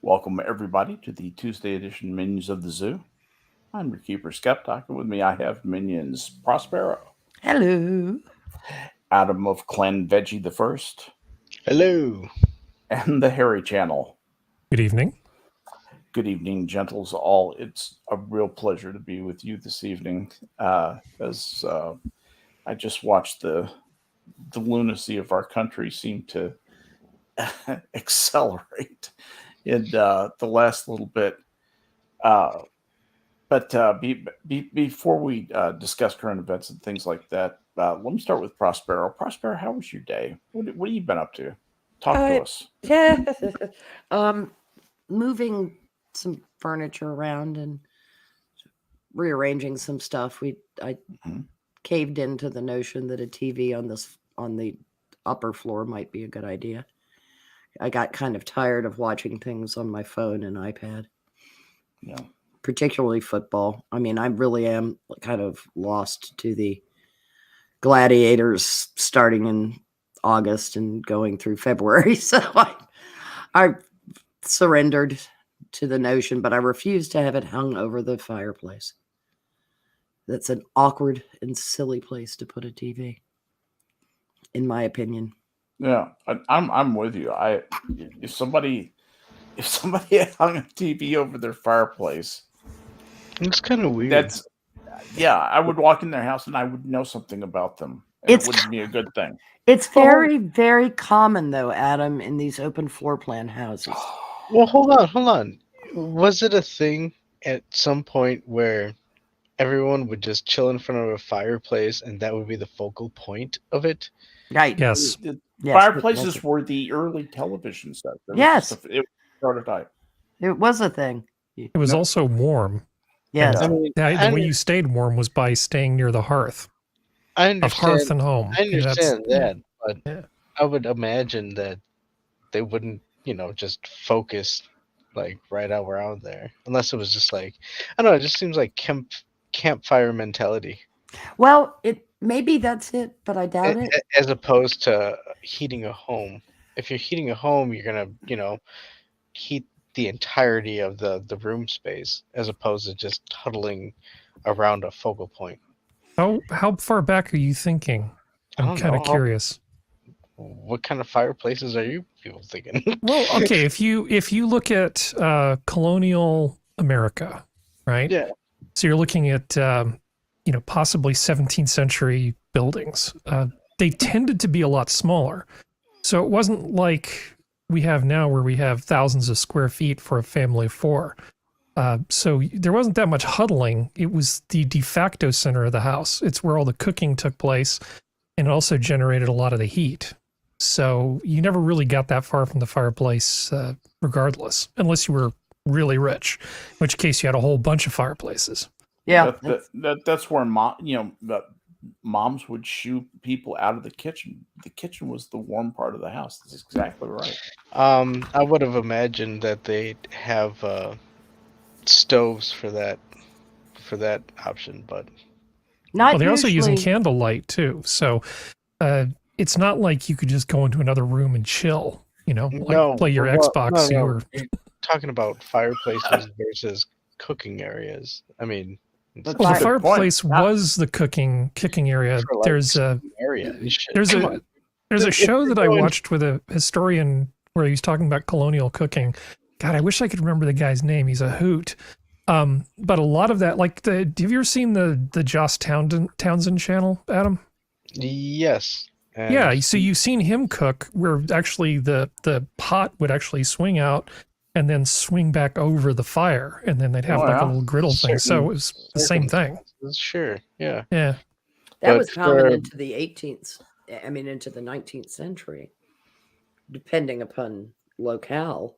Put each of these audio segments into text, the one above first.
Welcome, everybody, to the Tuesday edition Minions of the Zoo. I'm your keeper, Skep. Talking with me, I have minions Prospero. Hello. Adam of Clan Veggie the First. Hello. And the Harry Channel. Good evening. Good evening, gentles all. It's a real pleasure to be with you this evening. As I just watched the lunacy of our country seem to accelerate in the last little bit. Before we discuss current events and things like that, let me start with Prospero. Prospero, how was your day? What have you been up to? Talk to us. Yeah. Moving some furniture around and rearranging some stuff. I caved into the notion that a TV on the upper floor might be a good idea. I got kind of tired of watching things on my phone and iPad. Yeah. Particularly football. I mean, I really am kind of lost to the Gladiators starting in August and going through February. So I surrendered to the notion, but I refuse to have it hung over the fireplace. That's an awkward and silly place to put a TV, in my opinion. Yeah, I'm with you. If somebody hung a TV over their fireplace, it's kind of weird. I would walk in their house and I would know something about them. It wouldn't be a good thing. It's very, very common, though, Adam, in these open floor plan houses. Well, hold on. Was it a thing at some point where everyone would just chill in front of a fireplace and that would be the focal point of it? Right. Yes. Fireplaces were the early television set. Yes. It was a prototype. It was a thing. It was also warm. Yes. The way you stayed warm was by staying near the hearth. I understand. Of hearth and home. I understand that, but I would imagine that they wouldn't, just focus like right out around there, unless it was just like, I don't know. It just seems like campfire mentality. Well, maybe that's it, but I doubt it. As opposed to heating a home. If you're heating a home, you're gonna, heat the entirety of the room space, as opposed to just huddling around a focal point. How far back are you thinking? I'm kind of curious. What kind of fireplaces are you people thinking? Well, okay, if you look at colonial America, right? Yeah. So you're looking at possibly 17th century buildings. They tended to be a lot smaller. So it wasn't like we have now where we have thousands of square feet for a family of four. So there wasn't that much huddling. It was the de facto center of the house. It's where all the cooking took place, and it also generated a lot of the heat. So you never really got that far from the fireplace regardless, unless you were really rich, in which case you had a whole bunch of fireplaces. Yeah. That's where moms would shoo people out of the kitchen. The kitchen was the warm part of the house. That's exactly right. I would have imagined that they'd have stoves for that option, but they're also using candlelight too. So it's not like you could just go into another room and chill. Play your Xbox. No. You're talking about fireplaces versus cooking areas. I mean. The fireplace was the cooking area. There's a show that I watched with a historian where he was talking about colonial cooking. God, I wish I could remember the guy's name. He's a hoot. But a lot of that, have you ever seen the Joss Townsend channel, Adam? Yes. Yeah. So you've seen him cook, where actually the pot would actually swing out and then swing back over the fire, and then they'd have a little griddle thing. So it was the same thing. Sure, yeah. Yeah. That was common into the 19th century, depending upon locale,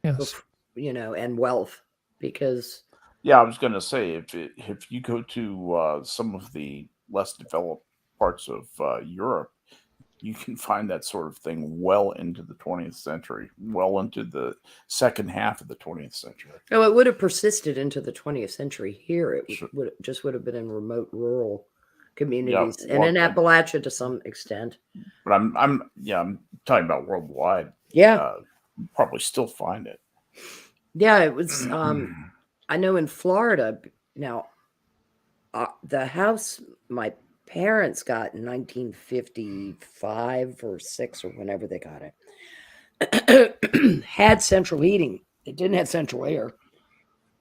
yes, and wealth, because... Yeah, I was going to say, if you go to some of the less developed parts of Europe, you can find that sort of thing well into the 20th century, well into the second half of the 20th century. Oh, it would have persisted into the 20th century here. It would have been in remote rural communities and in Appalachia to some extent. But I'm talking about worldwide. Yeah. Probably still find it. Yeah, it was. I know in Florida now, the house my parents got in 1955 or six or whenever they got it had central heating. It didn't have central air.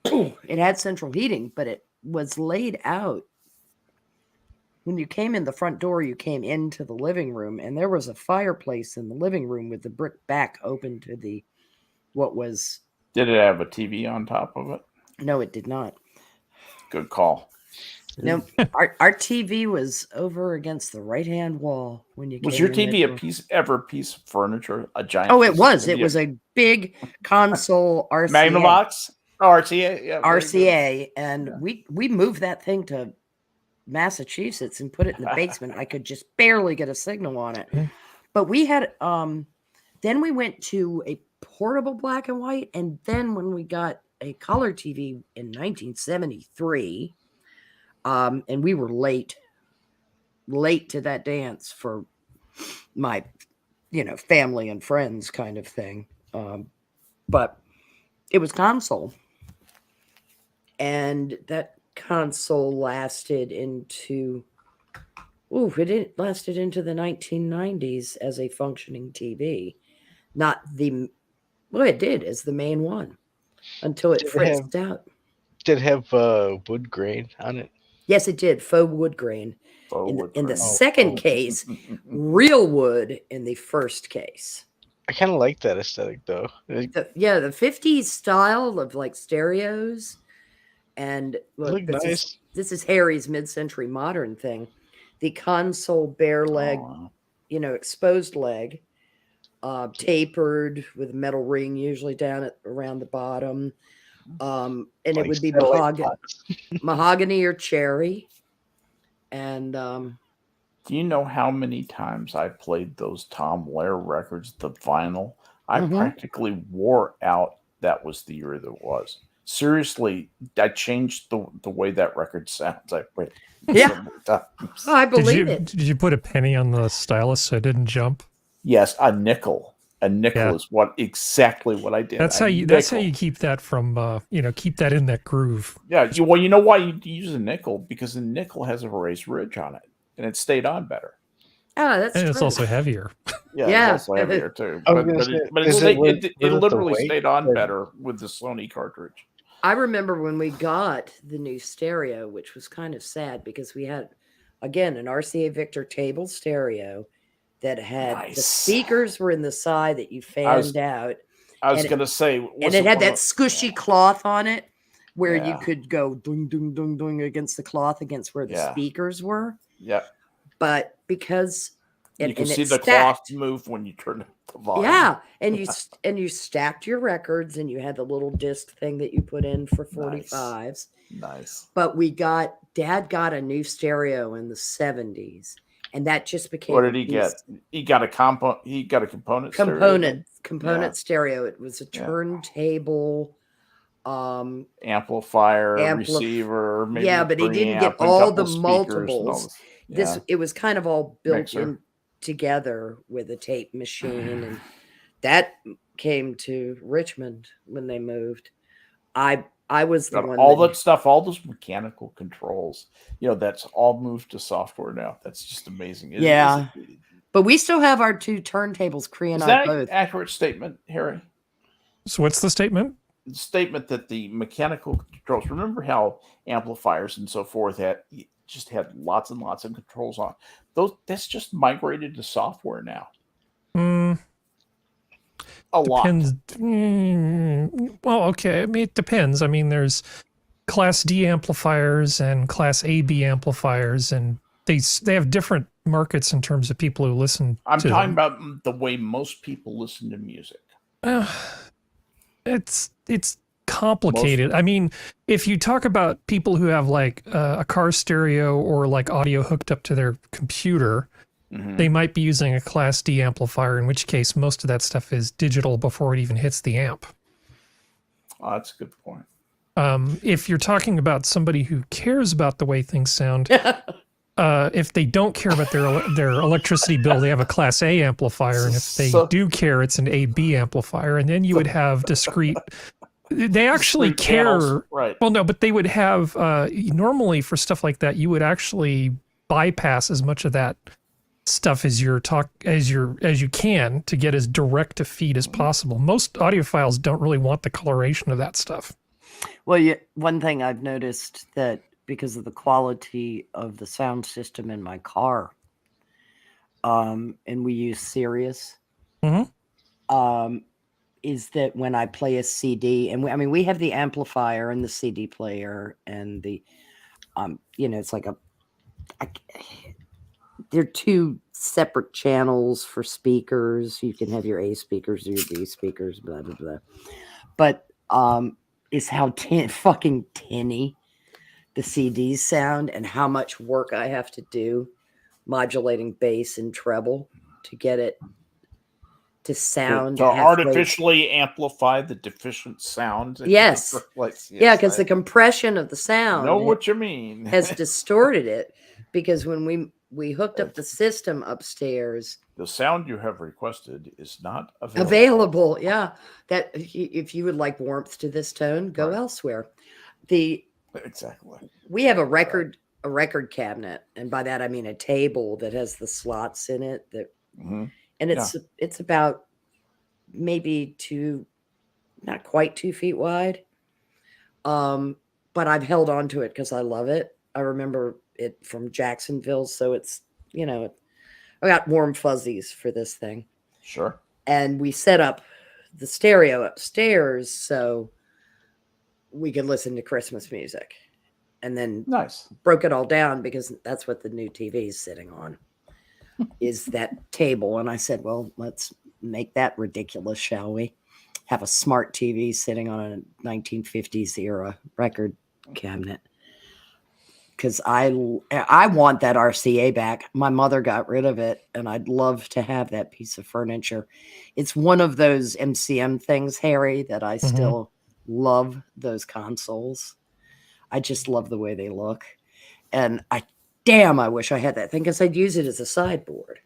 It had central heating, but it was laid out. When you came in the front door, you came into the living room, and there was a fireplace in the living room with the brick back open to the what was. Did it have a TV on top of it? No, it did not. Good call. No, our TV was over against the right hand wall when you. Was came your in TV the a piece of furniture? A giant? Oh, it piece was. of It was a big console RCA. Magnavox? Oh, RCA. Yeah, very good. RCA, and Yeah. we moved that thing to Massachusetts and put it in the basement. I could just barely get a signal on it. Mm. But we had then we went to a portable black and white, and then when we got a color TV in 1973, and we were late to that dance for my family and friends kind of thing. But it was console, and that console lasted into it lasted into the 1990s as a functioning TV. Not the it did as the main one until it fritzed out. Did it have wood grain on it? Yes, it did. Faux wood grain. In the second case, real wood in the first case. I kind of like that aesthetic, though. The 50s style of like stereos, and Look nice. This is Harry's mid-century modern thing. The console bare leg, exposed leg, tapered with a metal ring, usually down around the bottom, and like it would be mahogany or cherry. And do you know how many times I played those Tom Lehrer records, the vinyl? I practically wore out. That was the year that was. Seriously, I changed the way that record sounds. I played times. I believe it. Did you put a penny on the stylus so it didn't jump? Yes, a nickel. A nickel is exactly what I did. That's how you keep that from keep that in that groove. Yeah, you know why you use a nickel? Because the nickel has a raised ridge on it, and it stayed on better. Oh, that's and true. it's also heavier. Yeah, it's also heavier too. But it literally stayed on better with the Sony cartridge. I remember when we got the new stereo, which was kind of sad because we had, again, an RCA Victor table stereo that had the speakers were in the side that you fanned out. I was going to say. And it had that squishy cloth on it where you could go dung, dung, dung, dung against the cloth against where the speakers were. Yeah. But because... you can see the cloth move when you turn the volume. Yeah, and you stacked your records, and you had the little disc thing that you put in for 45s. Nice. But Dad got a new stereo in the 70s, and that just became. What did he get? He got a component stereo. It was a turntable, amplifier, receiver. Maybe but he didn't get all the multiples. It was kind of all built in together with a tape machine, and that came to Richmond when they moved. I was the one. All that stuff, all those mechanical controls, that's all moved to software now. That's just amazing. But we still have our two turntables. Cree and I both. Is that an accurate statement, Harry? So what's the statement? The statement that the mechanical controls. Remember how amplifiers and so forth had lots and lots of controls on that's just migrated to software now. Depends. Well, okay. I mean, it depends. I mean, there's Class D amplifiers and Class AB amplifiers, and they have different markets in terms of people who listen. I'm talking about the way most people listen to music. It's complicated. I mean, if you talk about people who have like a car stereo or like audio hooked up to their computer, they might be using a Class D amplifier, in which case most of that stuff is digital before it even hits the amp. Oh, that's a good point. If you're talking about somebody who cares about the way things sound, if they don't care about their electricity bill, they have a Class A amplifier, and if they do care, it's an AB amplifier, and then you would have discrete They actually Three panels, care. right? Well, no, but they would have normally for stuff like that, you would actually bypass as much of that stuff as you can to get as direct to feed as possible. Most audiophiles don't really want the coloration of that stuff. Well, yeah, one thing I've noticed that because of the quality of the sound system in my car, and we use Sirius, is that when I play a CD, and we have the amplifier and the CD player and the, it's like they're two separate channels for speakers. You can have your A speakers or your B speakers, blah, blah, blah. But is how fucking tinny the CDs sound and how much work I have to do modulating bass and treble to get it to sound to artificially amplify the deficient sound. Yes. Yeah, because the compression of the sound, know what you mean, has distorted it. Because when we hooked up the system upstairs, the sound you have requested is not available. Yeah, that if you would like warmth to this tone, go elsewhere. Exactly. We have a record cabinet, and by that I mean a table that has the slots in it that. And it's about maybe not quite 2 feet wide. But I've held on to it because I love it. I remember it from Jacksonville. So it's, I got warm fuzzies for this thing. Sure. And we set up the stereo upstairs so we could listen to Christmas music. And then broke it all down because that's what the new TV is sitting on. Is that table. And I said, well, let's make that ridiculous, shall we? Have a smart TV sitting on a 1950s era record cabinet. Because I want that RCA back. My mother got rid of it, and I'd love to have that piece of furniture. It's one of those MCM things, Harry, that I still love those consoles. I just love the way they look. And I wish I had that thing because I'd use it as a sideboard.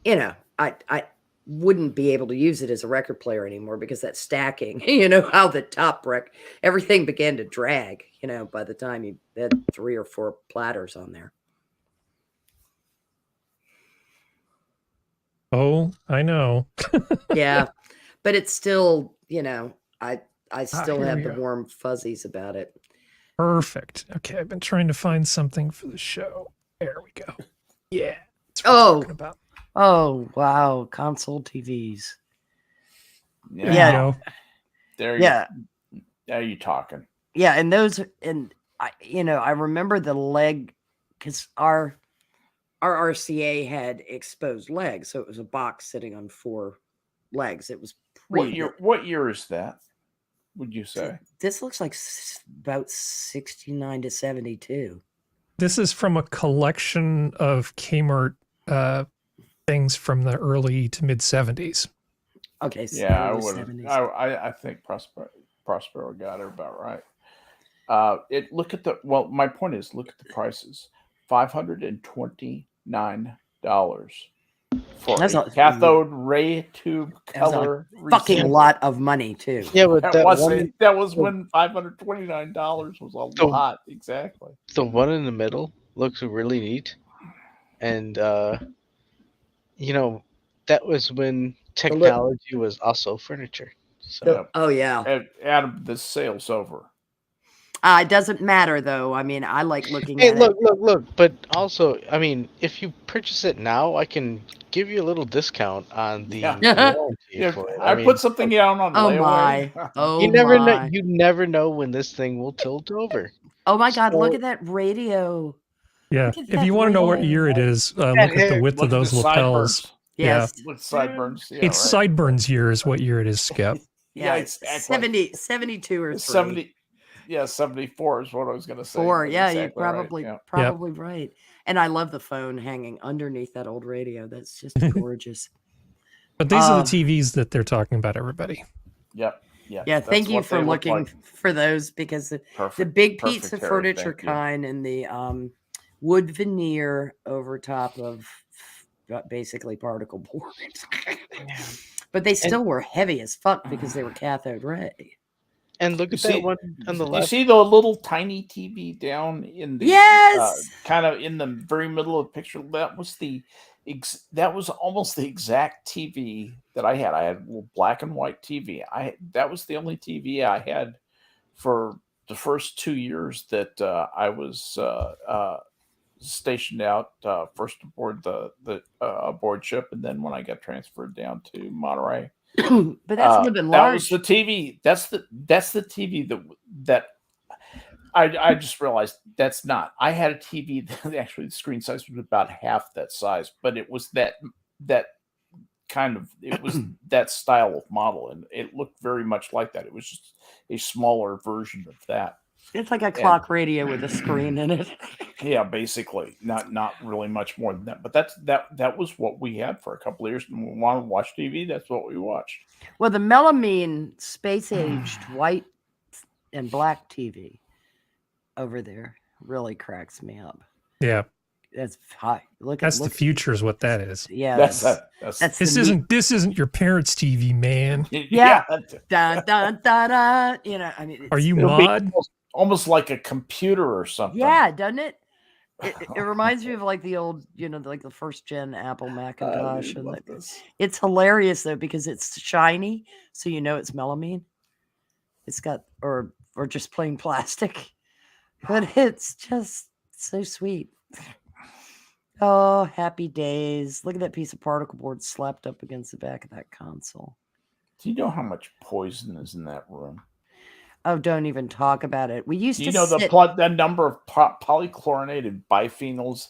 I wouldn't be able to use it as a record player anymore because that stacking, how the top everything began to drag, by the time you had 3 or 4 platters on there. Oh, I know. Yeah, but it's still, I still have the go. warm fuzzies about it. Perfect. Okay, I've been trying to find something for the show. There we go. Yeah. That's what I'm talking about. Oh, wow. Console TVs. Yeah. There you talking. Yeah, and those, and I remember the leg, because our RCA had exposed legs, so it was a box sitting on 4 legs. It was What year is that? Would you say? This looks like about 69 to 72. This is from a collection of Kmart things from the early to mid 70s. Okay, so yeah, I think Prospero got it about right. My point is, look at the prices: $529 for a cathode ray tube color. Fucking lot of money too. Yeah, but that was when $529 was a lot. Exactly. The one in the middle looks really neat, and that was when technology was also furniture. So Adam, the sale's over. It doesn't matter though. I mean, I like looking at it. Look. But also, I mean, if you purchase it now, I can give you a little discount on the warranty for it. I put something down on layaway. You never know when this thing will tilt over. Oh my God! Look at that radio. Yeah, if you want to know what year it is, look at the width of those lapels. Yes. With sideburns. Yeah, it's sideburns year is what year it is, Skep. Yeah, it's 72 or 70. Yeah, 74 is what I was going to say. 4, yeah, exactly, you're probably right. And I love the phone hanging underneath that old radio. That's just gorgeous. But these are the TVs that they're talking about, everybody. Yep. Yeah, thank you for looking for those, because the big piece of furniture kind and the wood veneer over top of basically particle board. But they still were heavy as fuck because they were cathode ray. And look You at see- that one on the You left. see the little tiny TV down in the Yes! kind of in the very middle of the picture. That was that was almost the exact TV that I had. I had a little black and white TV. That was the only TV I had for the first 2 years that I was stationed out, first aboard the aboard ship, and then when I got transferred down to Monterey. But that's would have been That was large. the TV. That's the TV that I just realized that's not. I had a TV that actually the screen size was about half that size, but it was that kind of it was that style of model, and it looked very much like that. It was just a smaller version of that. It's like a clock radio with a screen in it. Yeah, basically, not really much more than that. But that was what we had for a couple of years. And when we wanted to watch TV, that's what we watched. Well, the melamine space aged white and black TV over there really cracks me up. Yeah, That's high. that's the future, is what that is. Yeah, That's that's This the isn't your parents' TV, man. Yeah. da, da, da, da, you know. I mean, Are you It'll be mod? almost like a computer or something. Yeah, doesn't it? It reminds me of like the old, like the first gen Apple Macintosh. I And love this. it's hilarious though because it's shiny, so you know it's melamine. It's got or just plain plastic, but it's just so sweet. Oh, happy days! Look at that piece of particle board slapped up against the back of that console. Do you know how much poison is in that room? Oh, don't even talk about it. We used Do to you know sit... the number of polychlorinated biphenyls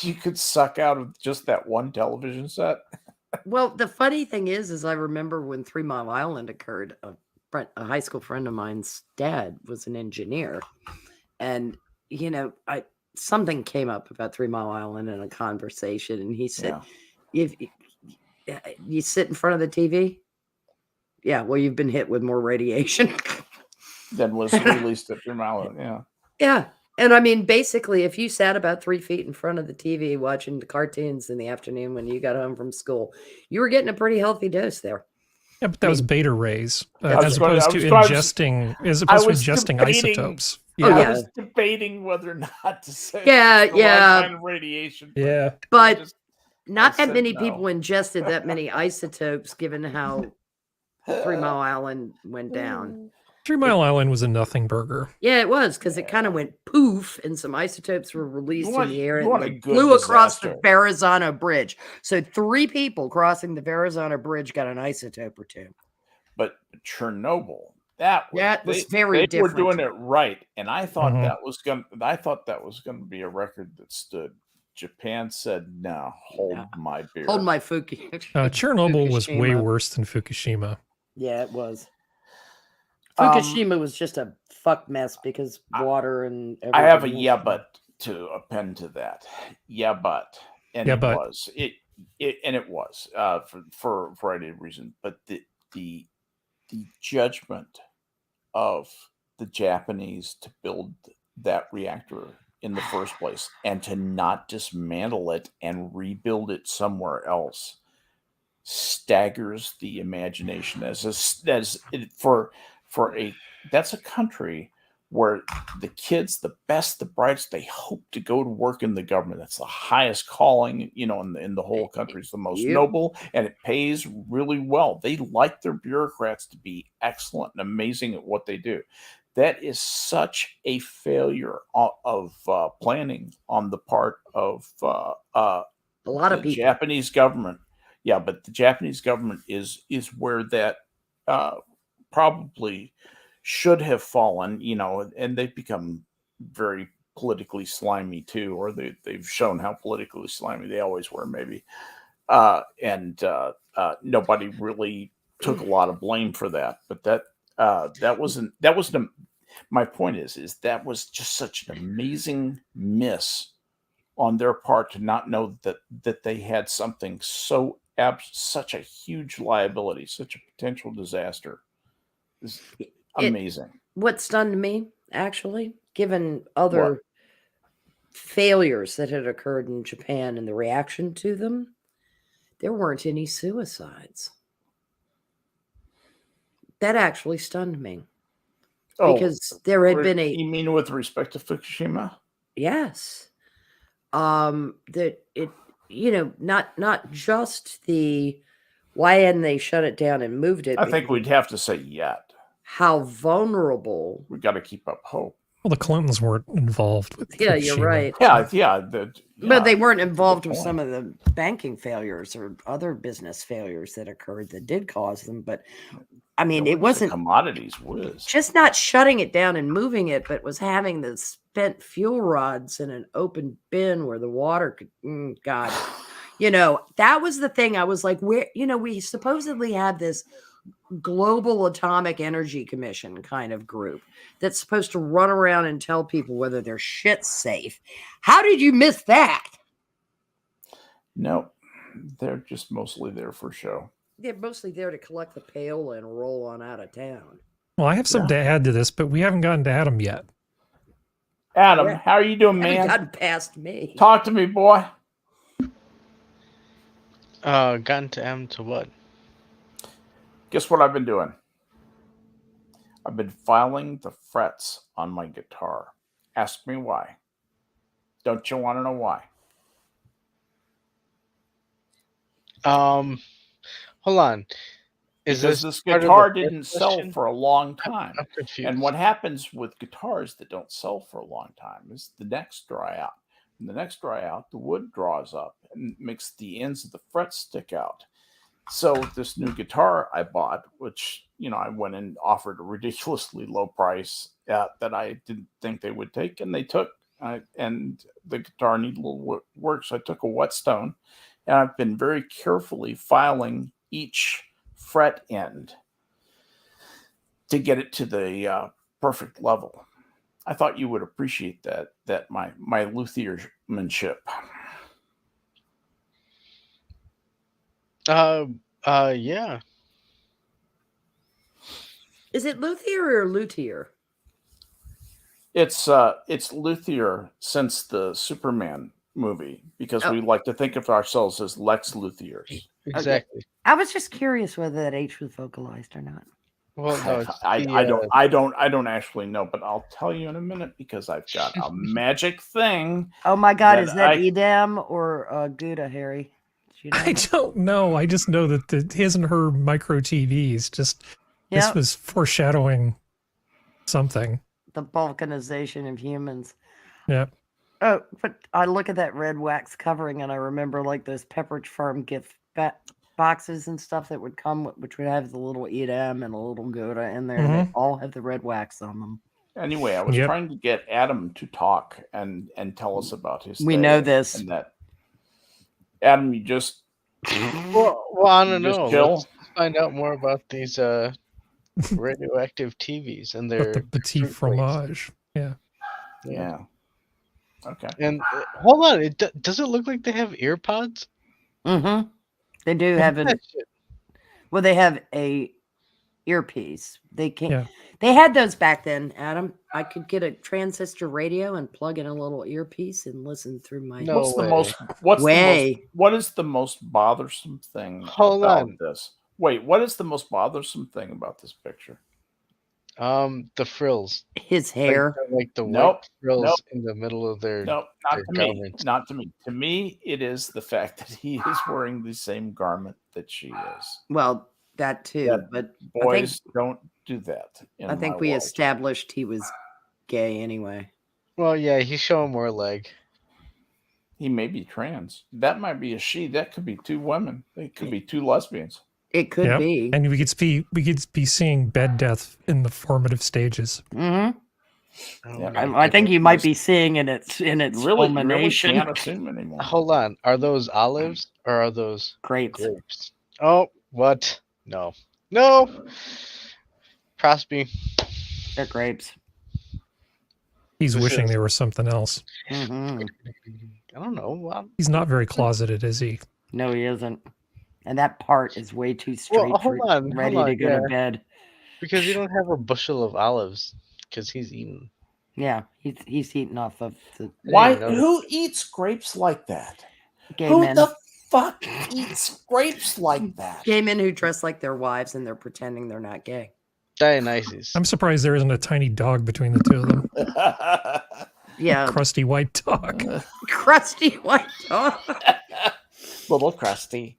you could suck out of just that one television set? Well, the funny thing is I remember when 3 Mile Island occurred, a high school friend of mine's dad was an engineer. And, something came up about 3 Mile Island in a conversation. And he said, if you sit in front of the TV, yeah, well, you've been hit with more radiation Then was released at 3 Mile Island. Yeah. Yeah. And I mean, basically, if you sat about 3 feet in front of the TV watching the cartoons in the afternoon when you got home from school, you were getting a pretty healthy dose there. Yeah, but that was beta rays, I as was opposed to debating isotopes. I was debating whether or not to say Yeah, it's the yeah. right kind of radiation. Yeah. But not I that said many no. people ingested that many isotopes, given how 3 Mile Island went down. 3 Mile Island was a nothing burger. Yeah, it was, because it kind of went poof, and some isotopes were released in the air you want and a they good flew across the disaster. Verrazano Bridge. So 3 people crossing the Verrazano Bridge got an isotope or 2. But Chernobyl, that was very they different. were doing it right, and I thought Mhm. that was going to be a record that stood. Japan said, "No, hold my beer." Hold my Fuki. Chernobyl was way Fukushima. worse than Fukushima. Yeah, it was. Fukushima was just a fuck mess because water and everything. I have a else. but to append to that. But and Yeah, it but. was it was for a variety of reasons. But the judgment of the Japanese to build that reactor in the first place and to not dismantle it and rebuild it somewhere else staggers the imagination that's a country where the kids, the best, the brightest, they hope to go to work in the government. That's the highest calling, in the whole country. It's the most noble, and it pays really well. They like their bureaucrats to be excellent and amazing at what they do. That is such a failure of planning on the part of a lot of the people. Japanese government. Yeah, but the Japanese government is where that probably should have fallen, and they've become very politically slimy too, or they've shown how politically slimy they always were, maybe. And nobody really took a lot of blame for that. But that wasn't my point is that was just such an amazing miss on their part to not know that they had something such a huge liability, such a potential disaster. It's amazing. What stunned me, actually, given other failures that had occurred in Japan and the reaction to them, there weren't any suicides. That actually stunned me Oh, because there had been you mean with respect to Fukushima? yes, that it, not just the why hadn't they shut it down and moved it? I think we'd have to say yet. How vulnerable. We got to keep up hope. Well, the Clintons weren't involved with Yeah, you're Fukushima. right. Yeah. But they weren't involved with point. some of the banking failures or other business failures that occurred that did cause them. But I mean, it wasn't commodities was just not shutting it down and moving it, but was having the spent fuel rods in an open bin where the water could, God, that was the thing. I was like, where, we supposedly have this global atomic energy commission kind of group that's supposed to run around and tell people whether their shit's safe. How did you miss that? No, they're just mostly there for show. They're mostly there to collect the payola and roll on out of town. Well, I have something to add to this, but we haven't gotten to Adam yet. Adam, Yeah. how are you doing, Haven't man? gotten past me. Talk to me, boy. Gotten to M to what? Guess what I've been doing? I've been filing the frets on my guitar. Ask me why. Don't you want to know why? Hold on. Because this part of the guitar first didn't sell question? for a long time. I'm confused. And what happens with guitars that don't sell for a long time is the necks dry out. When the necks dry out, the wood draws up and makes the ends of the frets stick out. So this new guitar I bought, which, I went and offered a ridiculously low price that I didn't think they would take, and they took, and the guitar needed a little work, so I took a whetstone, and I've been very carefully filing each fret end to get it to the perfect level. I thought you would appreciate that my luthiermanship. Yeah. Is it luthier or luthier? It's luthier since the Superman movie, because we like to think of ourselves as Lex Luthiers. Exactly. I was just curious whether that H was vocalized or not. Well, no, I don't actually know, but I'll tell you in a minute because I've got a magic thing. Oh my God, that is that Edam or Gouda, Harry? Do you know? I don't know. I just know that his and her micro TVs this was foreshadowing something. The balkanization of humans. Yep. Oh, but I look at that red wax covering and I remember like those Pepperidge Farm gift boxes and stuff that would come, which would have the little Edam and a little Gouda in there. And they all have the red wax on them. Anyway, I was trying to get Adam to talk and tell us about his. We know this. And that, Adam, you just. Well, I don't know. Chill. Let's find out more about these radioactive TVs and their The petit fromage. Yeah. Yeah. Okay. And hold on, does it look like they have ear pods? Mm-hmm. They do have it. Well, they have a earpiece. They can't. Yeah. They had those back then, Adam. I could get a transistor radio and plug in a little earpiece and listen through my. No What's way. the most? What's way. the most? What is the most bothersome thing Hold about on. this? Wait, what is the most bothersome thing about this picture? The frills. His hair. Like the Nope, white frills nope. in the middle of their. No, not their to me. garments. Not to me. To me, it is the fact that he is wearing the same garment that she is. Well, that too, Yeah, but Boys don't do that. I think we established he was gay anyway. Well, yeah, he's showing more leg. He may be trans. That might be a she. That could be two women. It could be two lesbians. It could be. And we could be seeing bed death in the formative stages. Mm-hmm. Oh, I think you might be seeing in its Really culmination. can't assume anymore. Hold on, are those olives or are those Grapes. grapes? Oh, what? No. Prosby. They're grapes. He's This wishing is- they were something else. Mm-hmm. I don't know. He's not very closeted, is he? No, he isn't. And that part is way too straight. Well, hold on, ready hold on, to go to bed. Because you don't have a bushel of olives because he's eating. Yeah, he's eating off of the Why? know. Who eats grapes like that? gay Who men. the fuck eats grapes like that? Gay men who dress like their wives and they're pretending they're not gay. Dionysus. I'm surprised there isn't a tiny dog between the two of them. Yeah, Crusty white dog. crusty white dog. Little Krusty.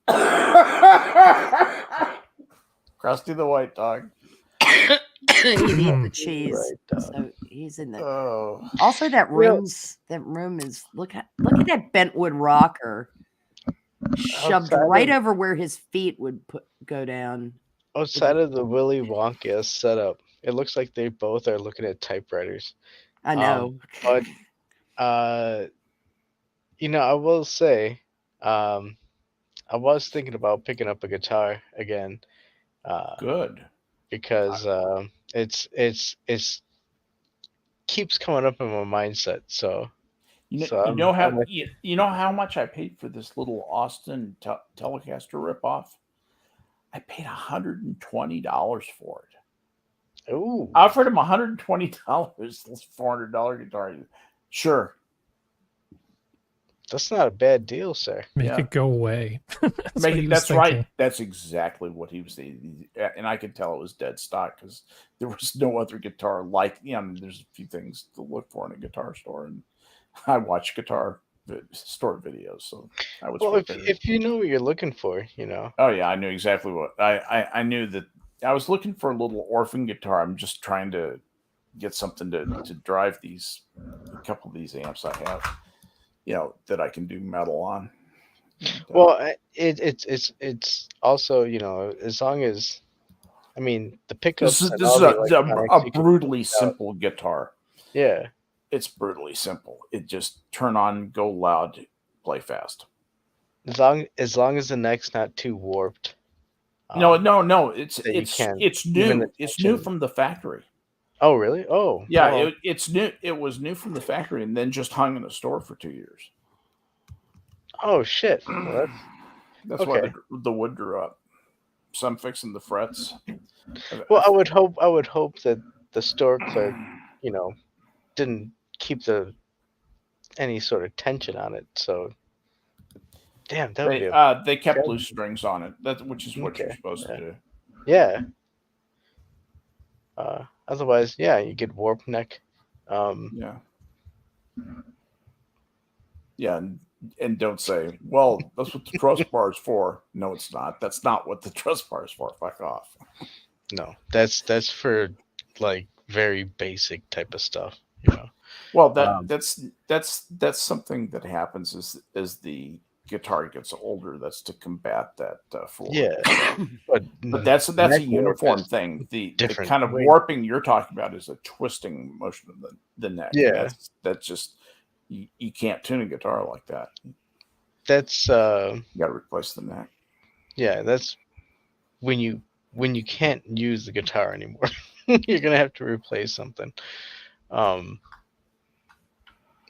Krusty the white dog. Eating the cheese. Right, dog. So he's in the. Oh. Also, that Yeah. room is look at that bentwood rocker shoved Outside right of- over where his feet would go down. Outside of the Willy Wonka setup, it looks like they both are looking at typewriters. I know. But I will say, I was thinking about picking up a guitar again, Good. because it's keeps coming up in my mindset. So You So know I'm with you know how much I paid for this little Austin Telecaster ripoff? I paid $120 for it. ooh, I offered him $120, this $400 guitar. Sure. that's not a bad deal, sir. Make Yeah. it go away. That's, what he was That's right. thinking. That's exactly what he was saying. And I could tell it was dead stock because there was no other guitar like, there's a few things to look for in a guitar store. And I watch guitar store videos. So I was Well, prepared. if you know what you're looking for, Oh yeah, I knew exactly what I knew that I was looking for a little orphan guitar. I'm just trying to get something to drive a couple of these amps I have, that I can do metal on. And, well, it's also as long as the pickups. this and is all the a electronics you can brutally pick out. simple guitar. Yeah, It's brutally simple. It just turn on, go loud, play fast. as long as the neck's not too warped. No. It's that you it's can, it's even new. the It's new tension. from the factory. Oh, really? Oh, Yeah, well, it's new. It was new from the factory and then just hung in the store for 2 years. oh shit. Well, That's why okay. the wood grew up. So I'm fixing the frets. well, I would hope that the store clerk, didn't keep any sort of tension on it. So, damn, that would be they kept that'd loose strings on it. Which is what you're Okay, supposed to do. yeah. Otherwise, yeah, you get warp neck. Yeah. Yeah, and don't say, well, that's what the truss bar is for. No, it's not. That's not what the truss bar is for. Fuck off. No, that's for like very basic type of stuff. Well, that's something that happens as the guitar gets older. That's to combat that flaw. Yeah, but That's a neck uniform warp is thing. The different. kind of Way- warping you're talking about is a twisting motion of the neck. Yeah. That's just you can't tune a guitar like that. That's You got to replace the neck. yeah, that's when you can't use the guitar anymore. You're gonna have to replace something. But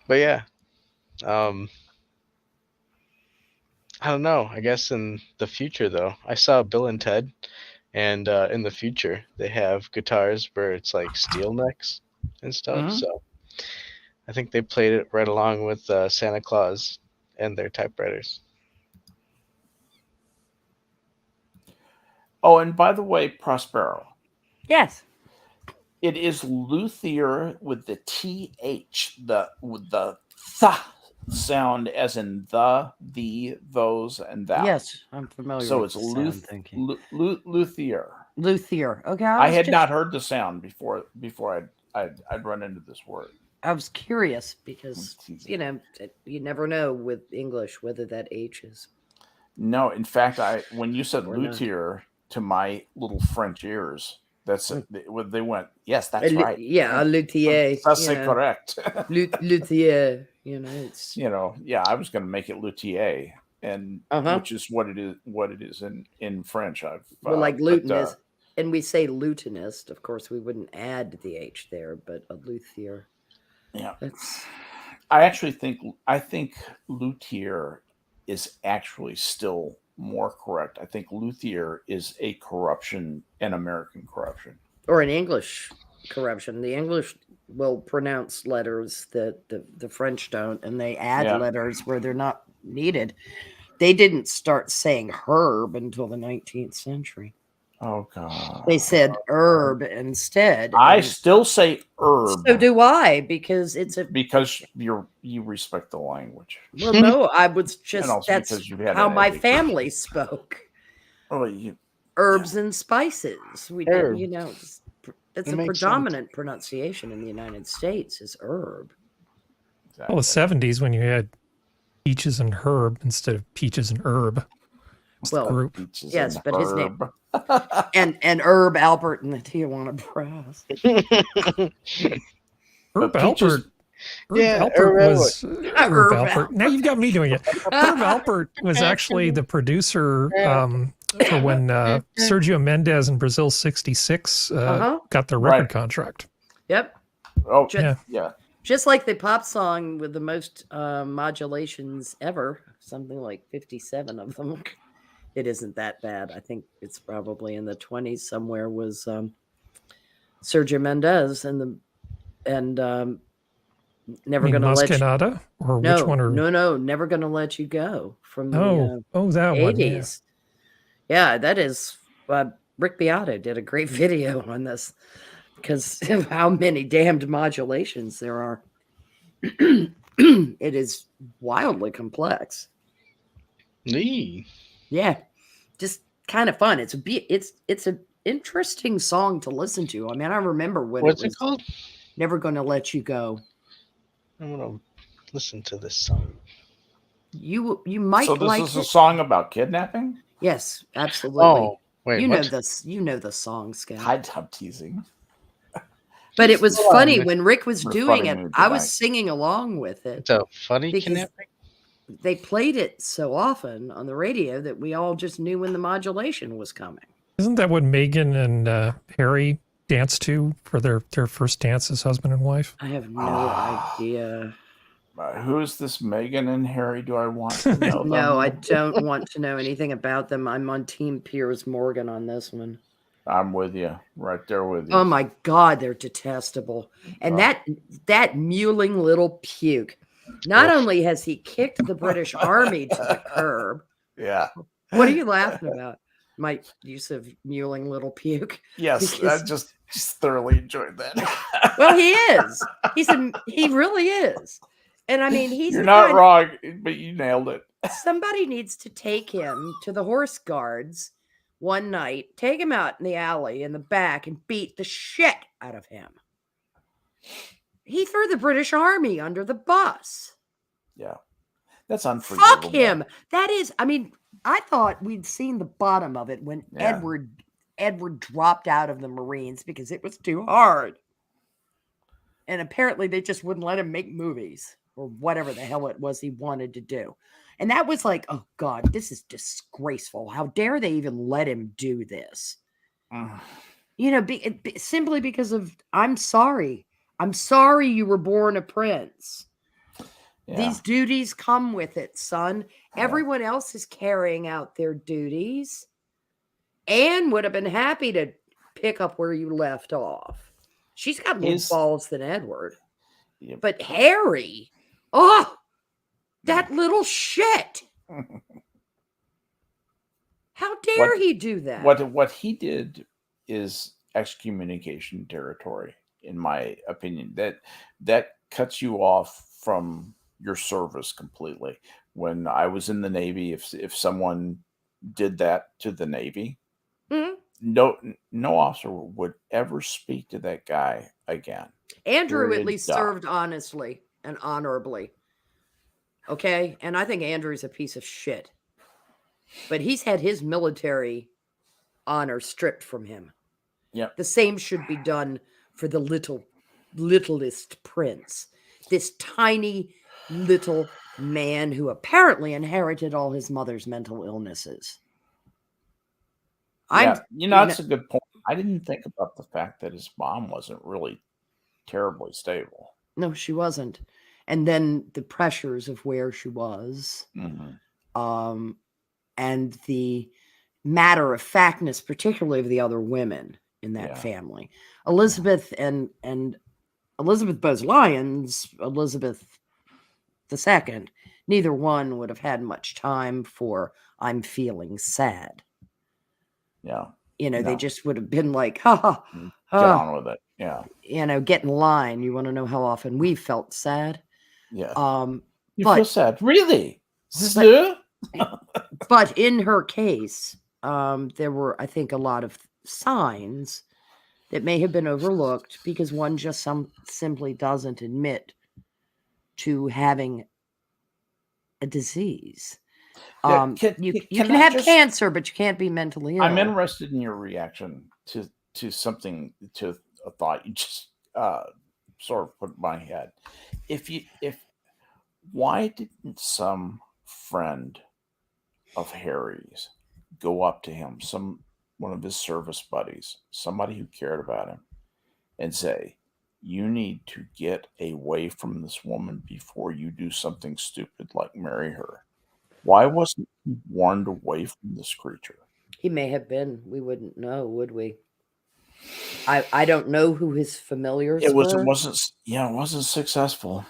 yeah, I don't know. I guess in the future, though, I saw Bill and Ted, and in the future they have guitars where it's like steel necks and stuff. Mhm. So I think they played it right along with Santa Claus and their typewriters. Oh, and by the way, Prospero. Yes. It is luthier with the TH, with the th sound, as in the, those, and that. Yes, I'm familiar So with it's the sound thinking. luthier. Luthier. Okay, I was had just- not heard the sound before I'd run into this word. I was curious because you never know with English whether that H is. No, in fact, when you said Or not. luthier to my little French ears, they went, yes, that's right. Yeah, a luthier. That's correct. Luthier. It's Yeah, I was going to make it luthier, and which is what it is in French. well, like lutenist, and we say lutenist. Of course, we wouldn't add the H there, but a luthier. Yeah, That's. I think luthier is actually still more correct. I think luthier is a corruption, an American corruption, Or an English corruption. The English will pronounce letters that the French don't, and they add letters where they're not needed. They didn't start saying herb until the 19th century. Oh God. They said herb instead. I and still say herb. so do I, because it's a because you respect the language. well, no, I was And just also that's because you've had how an my education. family spoke. Oh, you, Herbs and spices. We did, Herb. it's It a makes predominant pronunciation in the United States is herb. Well, the 70s when you had peaches and herb instead of peaches and herb. It's the Well, group. Peaches yes, and but his name herb. and Herb Albert and the Tijuana Brass. Herb peaches- Alpert. Herb Yeah, Alpert Herb was Herb Herb Alpert. Now you've got me doing it. Herb Alpert was actually the producer for when Sergio Mendes and Brazil 66 got their record Right. contract. Yep. Oh, Ju- yeah. Just like the pop song with the most modulations ever, something like 57 of them. It isn't that bad. I think it's probably in the 20s somewhere. Was Sergio Mendes and Never You mean Gonna Let You Mascanada? Or No, which one? Are... no, Never Gonna Let You Go from the that one. 80s. Yeah, that is Rick Beato did a great video on this because of how many damned modulations there are. It is wildly complex. Nee. Yeah, just kind of fun. It's an interesting song to listen to. I mean, I remember when What's it was it called? Never Gonna Let You Go. I'm gonna listen to this song. You might So this like is it. a song about kidnapping? Yes, absolutely. Oh, wait, you what? know this. You know the song, Skep. I'm teasing. But it was Hold on, funny Nick. when Rick was We're doing funny it. mood I was tonight. singing along with it It's a funny because kidnapping? they played it so often on the radio that we all just knew when the modulation was coming. Isn't that what Megan and Harry danced to for their first dance as husband and wife? I have no idea. Who is this Megan and Harry? Do I want to know No, I them? don't want to know anything about them. I'm on Team Piers Morgan on this one. I'm with you. Right there with you. Oh my God, they're detestable. And Oh. that mewling little puke. Not Oof. only has he kicked the British Army to the curb. Yeah. What are you laughing about? My use of mewling little puke. Yes, Because- I just thoroughly enjoyed that. Well, he is. He really is. And I mean, he's You're the not kind- wrong, but you nailed it. Somebody needs to take him to the horse guards one night, take him out in the alley in the back and beat the shit out of him. He threw the British Army under the bus. Yeah. That's unforgivable. Fuck him. That is, I mean, I thought we'd seen the bottom of it when Yeah. Edward dropped out of the Marines because it was too hard. And apparently they just wouldn't let him make movies or whatever the hell it was he wanted to do. And that was like, oh God, this is disgraceful. How dare they even let him do this? Mm. You know, simply because of, I'm sorry. I'm sorry you were born a prince. Yeah. These duties come with it, son. Yeah. Everyone else is carrying out their duties. Anne would have been happy to pick up where you left off. She's got more balls than Edward. Yep. But Harry, oh, that little shit. How dare he do that? What he did is excommunication territory, in my opinion. That cuts you off from your service completely. When I was in the Navy, if someone did that to the Navy, Mhm. no officer would ever speak to that guy again. Andrew Period. at least Dot. served honestly and honorably. Okay? And I think Andrew's a piece of shit. But he's had his military honor stripped from him. Yep. The same should be done for the littlest prince. This tiny little man who apparently inherited all his mother's mental illnesses. Yeah, that's a good point. I didn't think about the fact that his mom wasn't really terribly stable. No, she wasn't. And then the pressures of where she was, Mm-hmm. and the matter of factness, particularly of the other women in that family. Elizabeth and Elizabeth Bowes-Lyons, Elizabeth II, neither one would have had much time for I'm feeling sad. Yeah. They No. just would have been like, ha ha, Get ha, on with it. Yeah. get in line. You want to know how often we felt sad? Yeah. Um, You feel but sad. Really? Sir? but in her case, there were, I think, a lot of signs that may have been overlooked because one just simply doesn't admit to having a disease. Yeah, You can can I have just- cancer, but you can't be mentally ill. I'm interested in your reaction to something, to a thought you just sort of put in my head. Why didn't some friend of Harry's go up to him, one of his service buddies, somebody who cared about him, and say, "You need to get away from this woman before you do something stupid like marry her"? Why wasn't he warned away from this creature? He may have been. We wouldn't know, would we? I don't know who his familiars It were. wasn't successful.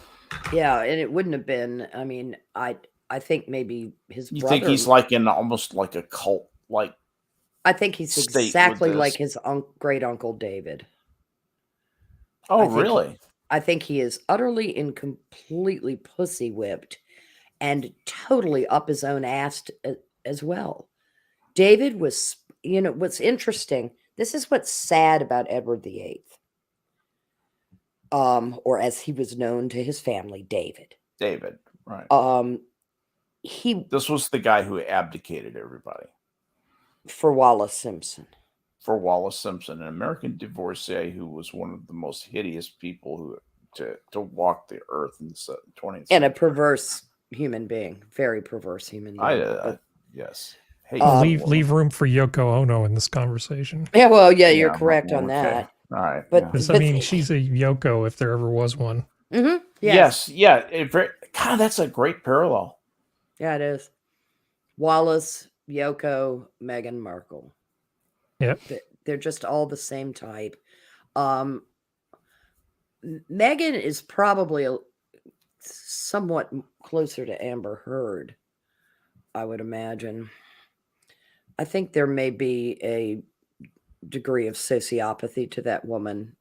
Yeah, and it wouldn't have been. I mean, I think maybe his You brother. think he's like in almost like a cult, like? I think he's state with exactly like this? his great uncle David. Oh, I think really? I think he is utterly and completely pussy whipped and totally up his own ass as well. David was, what's interesting, this is what's sad about Edward VIII, or as he was known to his family, David. David, right. This was the guy who abdicated everybody. For Wallace Simpson. For Wallace Simpson, an American divorcee who was one of the most hideous people to walk the earth in the 20th century. And a perverse human being. Very perverse human being. Yes. Leave room for Yoko Ono in this conversation. Yeah, well, you're correct on that. All right. But I mean, she's a Yoko if there ever was one. Mm-hmm. Yes. Yeah. God, that's a great parallel. Yeah, it is. Wallace, Yoko, Meghan Markle. Yep. They're just all the same type. Meghan is probably somewhat closer to Amber Heard, I would imagine. I think there may be a degree of sociopathy to that woman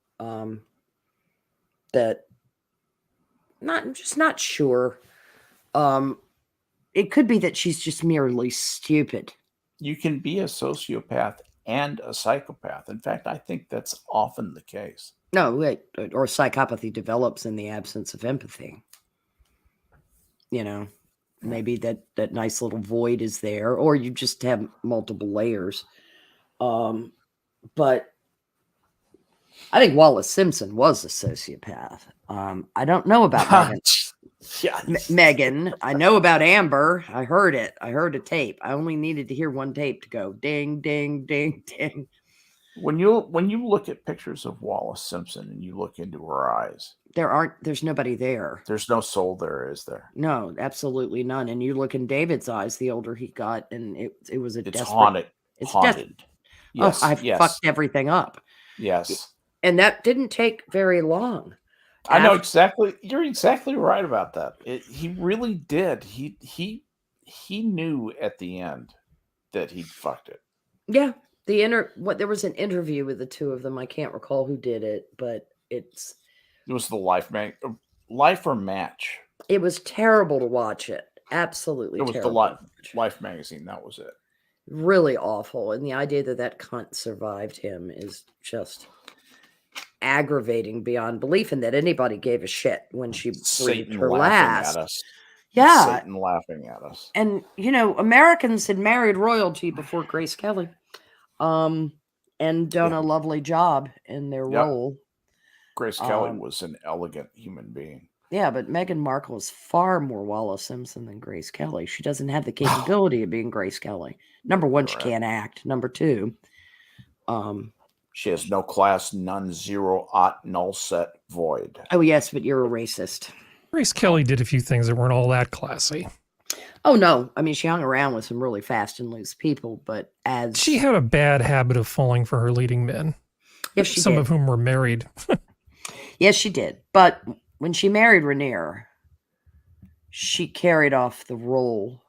that I'm just not sure. It could be that she's just merely stupid. You can be a sociopath and a psychopath. In fact, I think that's often the case. No, wait, or psychopathy develops in the absence of empathy. Maybe that nice little void is there, or you just have multiple layers. But I think Wallace Simpson was a sociopath. I don't know about Meghan. Meghan. I know about Amber. I heard it. I heard a tape. I only needed to hear one tape to go ding, ding, ding, ding. When you look at pictures of Wallace Simpson and you look into her eyes, there's nobody there. There's no soul there, is there? No, absolutely none. And you look in David's eyes, the older he got, and it was a it's haunted. It's haunted. Yes, I fucked everything up. Yes. And that didn't take very long. I know exactly. You're exactly right about that. He really did. He knew at the end that he'd fucked it. Yeah. There was an interview with the two of them. I can't recall who did it, but it was the Life or Match. It was terrible to watch it. Absolutely terrible. It was the Life magazine. That was it. Really awful. And the idea that cunt survived him is just aggravating beyond belief, and that anybody gave a shit when she breathed her last. At us. Yeah. Satan laughing at us. And, Americans had married royalty before Grace Kelly. And done a lovely job in their role. Grace Kelly was an elegant human being. Yeah, but Meghan Markle is far more Wallace Simpson than Grace Kelly. She doesn't have the capability of being Grace Kelly. Number one, she can't act. Number two, she has no class, none, zero, ought, null, set, void. Oh, yes, but you're a racist. Grace Kelly did a few things that weren't all that classy. Oh, no. I mean, she hung around with some really fast and loose people, but she had a bad habit of falling for her leading men. Yes, she Some did. of whom were married. Yes, she did. But when she married Rainier, she carried off the role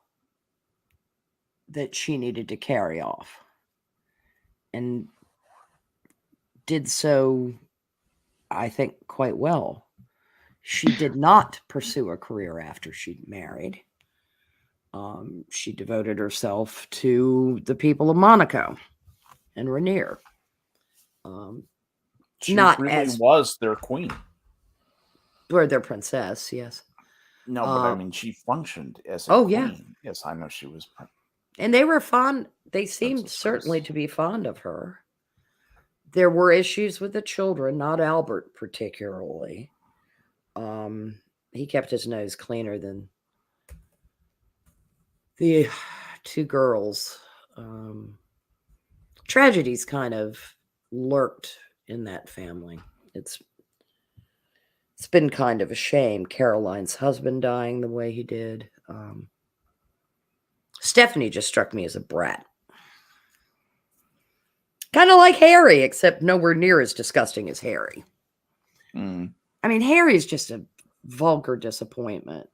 that she needed to carry off. and did so, I think, quite well. She did not pursue a career after she'd married. She devoted herself to the people of Monaco and Rainier. She Not really as was their queen. or their princess, yes. No, but I mean, she functioned as a Oh, queen. yeah. Yes, I know she was. And they were fond. They seemed Princess certainly Grace. to be fond of her. There were issues with the children, not Albert particularly. He kept his nose cleaner than the two girls. Tragedies kind of lurked in that family. It's been kind of a shame. Caroline's husband dying the way he did. Stephanie just struck me as a brat. Kind of like Harry, except nowhere near as disgusting as Harry. Mm. I mean, Harry is just a vulgar disappointment.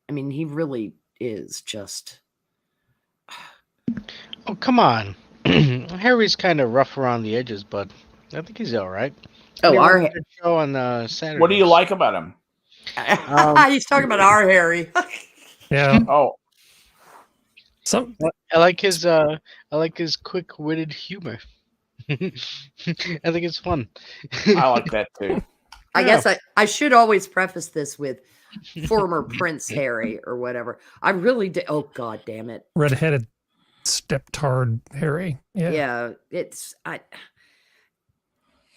I mean, he really is just. Oh, come on. Harry's kind of rough around the edges, but I think he's all right. Oh, He our runs a good show on Saturday. What do you like about him? He's talking about our Harry. Yeah. Oh, I like his quick-witted humor. I think it's fun. I like that too. I guess I should always preface this with former Prince Harry or whatever. I really did. Oh, God damn it. Red-headed steptard Harry. Yeah. Yeah, it's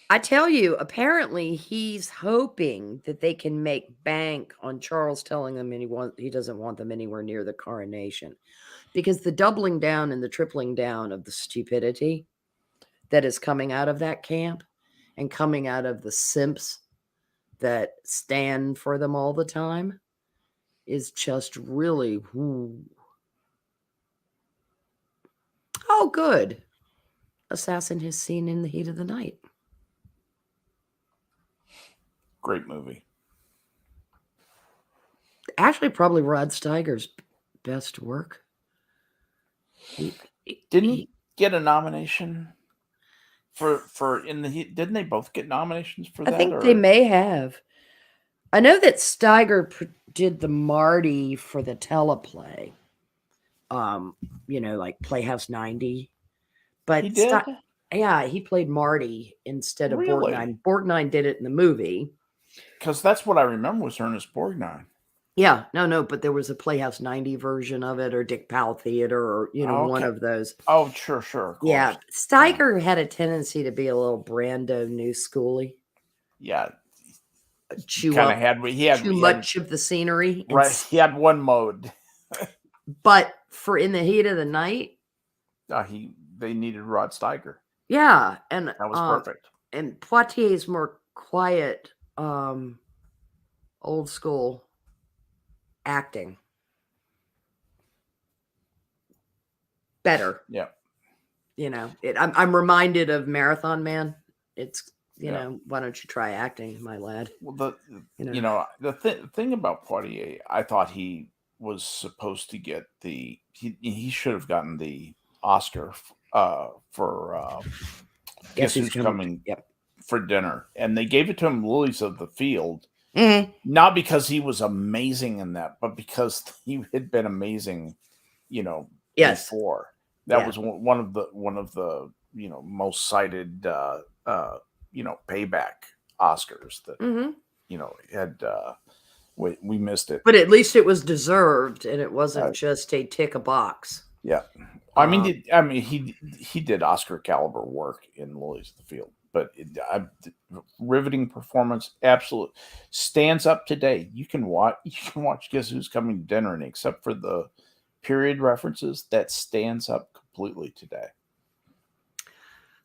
I tell you, apparently he's hoping that they can make bank on Charles telling them he doesn't want them anywhere near the coronation, because the doubling down and the tripling down of the stupidity that is coming out of that camp and coming out of the simps that stand for them all the time is just really Oh, good. Assassin has seen In the Heat of the Night. Great movie. Actually, probably Rod Steiger's best work. Didn't he get a nomination for In the Heat? Didn't they both get nominations for that? I think they may have. I know that Steiger did the Marty for the teleplay. Like Playhouse 90. But He did? yeah, he played Marty instead of Really? Borgnine. Borgnine did it in the movie. Because that's what I remember was Ernest Borgnine. Yeah, no, but there was a Playhouse 90 version of it, or Dick Powell Theater, or one of those. Oh, sure, of course. Yeah, Steiger had a tendency to be a little Brando new schooly. Yeah, Chew too much of the scenery. Right, he had one mode. But for In the Heat of the Night, they needed Rod Steiger. yeah, and That was perfect. And Poitier's more quiet, old school acting. Better. Yeah. I'm reminded of Marathon Man. It's why don't you try acting, my lad? Well, the thing about Poitier, I thought he was supposed to get he should have gotten the Oscar for Guess Who's Coming for Dinner, and they gave it to him Lilies of the Field, not because he was amazing in that, but because he had been amazing, before. That was one of the most cited payback Oscars that had we missed it, but at least it was deserved, and it wasn't just a tick a box. Yeah, he did Oscar caliber work in Lilies of the Field, but riveting performance, absolute stands up today. You can watch Guess Who's Coming to Dinner, and except for the period references, that stands up completely today.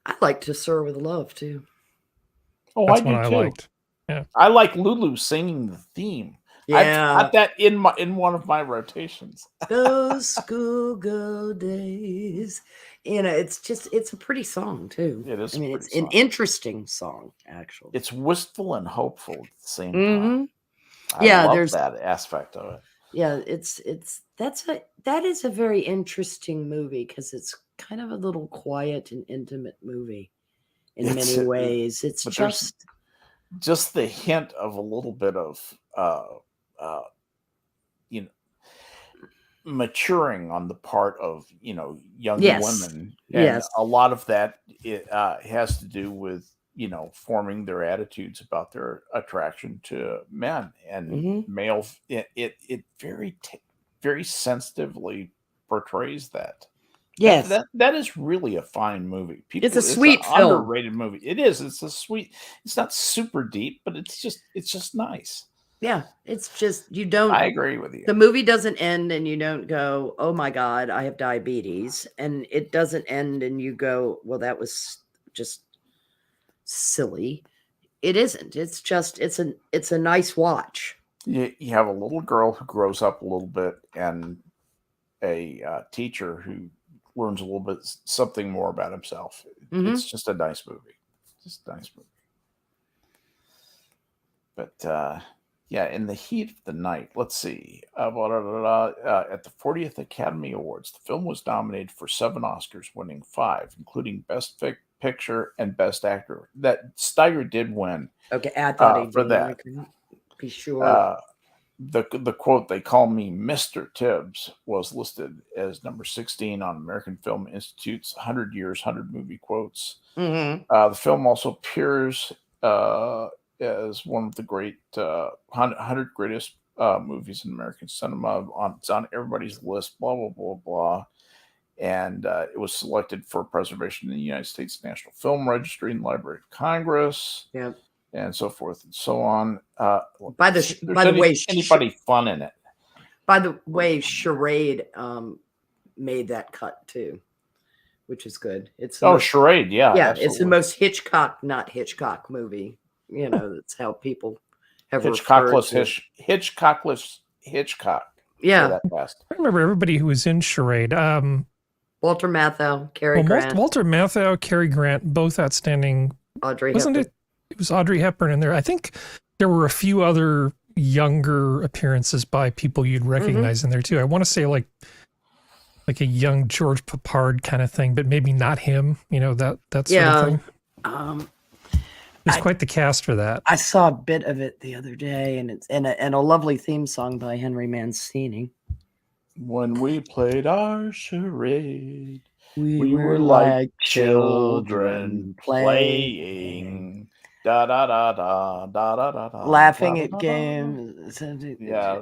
I like To Sir with Love too. Oh, That's I do what I too. liked. Yeah, I like Lulu singing the theme. Yeah, I've got that in one of my rotations. Those schoolgirl days. It's a pretty song too. It is. It's an interesting song, actually. It's wistful and hopeful at the same time. I love that aspect of it. Yeah, that is a very interesting movie because it's kind of a little quiet and intimate movie in It's- many ways. It's but there's- just the hint of a little bit of you know, maturing on the part of young Yes. women, and Yes. a lot of that has to do with forming their attitudes about their attraction to men and Mhm. male. It very sensitively portrays that. Yes. That is really a fine movie. It's a an sweet film. underrated movie. It is. It's a sweet. It's not super deep, but it's just nice. Yeah. It's just, you don't. I agree with you. The movie doesn't end and you don't go, oh my God, I have diabetes. And it doesn't end and you go, well, that was just silly. It isn't. It's just, it's a nice watch. You have a little girl who grows up a little bit, and a teacher who learns a little bit something more about himself. Mhm. It's just a nice movie. Just a nice movie. But yeah, in the heat of the night, let's see. At the 40th Academy Awards, the film was nominated for 7 Oscars, winning 5, including Best Picture and Best Actor. That Steiger did win. Okay. I thought he for did. that. I couldn't be sure. The quote, "They call me Mr. Tibbs," was listed as number 16 on American Film Institute's 100 Years, 100 Movie Quotes. Mhm. The film also appears as one of the great 100 greatest movies in American cinema. It's on everybody's list, blah, blah, blah, blah. And it was selected for preservation in the United States National Film Registry and Library of Congress. Yep. And so forth and so on. By the way, anybody fun in it? By the way, Charade made that cut too, which is good. It's Charade, yeah, yeah, absolutely. it's the most Hitchcock, not Hitchcock movie. That's how people have Hitchcockless Hitchcock. Yeah, that fast. I remember everybody who was in Charade. Walter Matthau, Cary Grant, Walter Matthau, Cary Grant, both outstanding. Audrey Wasn't Hepburn. it was Audrey Hepburn in there. I think there were a few other younger appearances by people you'd recognize in there too. I want to say like a young George Papard kind of thing, but maybe not him. That sort of thing. It was quite the cast for that. I saw a bit of it the other day, and it's and a lovely theme song by Henry Mancini. When we played our charade, we were like children playing. Da da da da da da da da. Laughing at games. Yeah.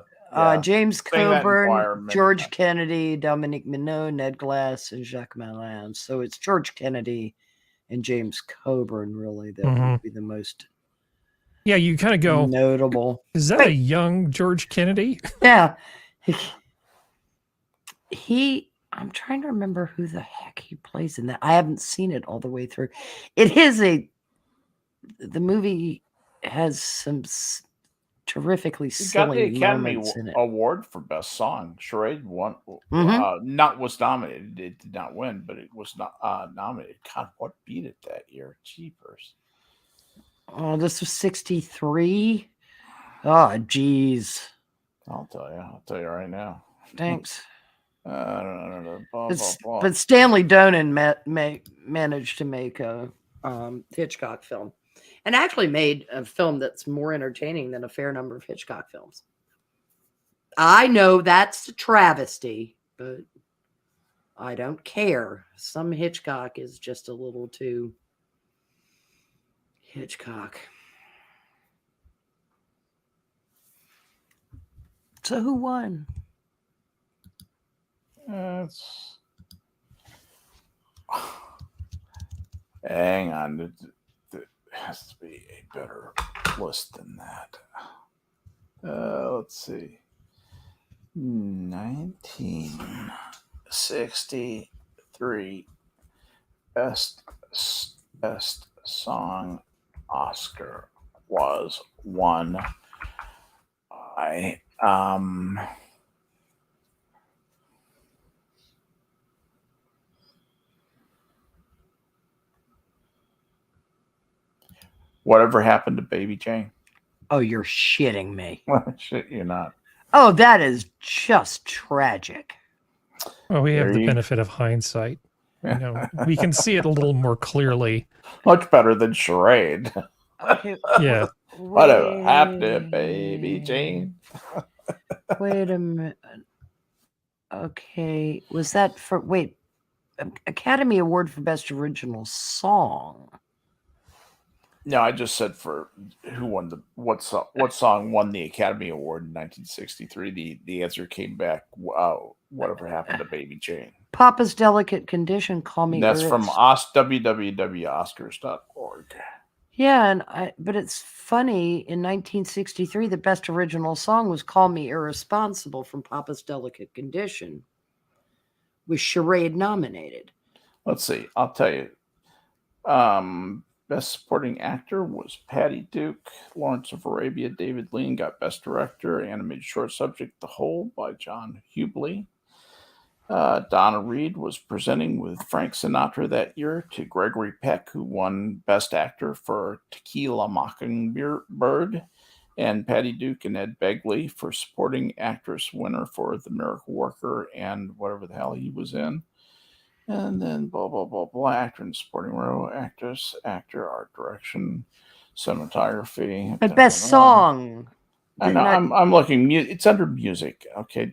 James Sing that in choir Coburn, many George times. Kennedy, Dominique Minot, Ned Glass, and Jacques Malin. So it's George Kennedy and James Coburn, really, that would be the most Yeah, you kind of go, notable. is that a young George Kennedy? Yeah. I'm trying to remember who the heck he plays in that. I haven't seen it all the way through. The movie has some terrifically It got the silly Academy moments in it. Award for Best Song. Charade won. Was nominated. It did not win, but it was not nominated. God, what beat it that year? Jeepers. Oh, this was 63. Oh, geez. I'll tell you right now. Thanks. Blah, But Stanley Donen managed to make a Hitchcock film, and actually made a film that's more entertaining than a fair number of Hitchcock films. I know that's a travesty, but I don't care. Some Hitchcock is just a little too Hitchcock. So who won? Hang on. There has to be a better list than that. Let's see. 1963 Best Song Oscar was won by Whatever Happened to Baby Jane? Oh, you're shitting me. Shit, you're not. Oh, that is just tragic. Well, we have There the you- benefit of hindsight. You know, we can see it a little more clearly. Much better than charade. Okay. Yeah. Whatever happened to Baby Jane? Wait a minute. Okay. Was that for, wait, Academy Award for Best Original Song? No, I just said for who won what song won the Academy Award in 1963. The answer came back. Whatever happened to Baby Jane? Papa's Delicate Condition. Call Me. And that's from www.oscars.org. Yeah, but it's funny. In 1963, the best original song was "Call Me Irresponsible" from Papa's Delicate Condition, with Charade nominated. Let's see. I'll tell you. Best Supporting Actor was Patty Duke. Lawrence of Arabia, David Lean got Best Director. Animated Short Subject, The Hole by John Hubley. Donna Reed was presenting with Frank Sinatra that year to Gregory Peck, who won Best Actor for Tequila Mockingbird, and Patty Duke and Ed Begley for Supporting Actress winner for The Miracle Worker and whatever the hell he was in. And then blah, blah, blah, blah. Actor and supporting role, actress, actor, art direction, cinematography. And best song. I know, I'm looking. It's under music. Okay,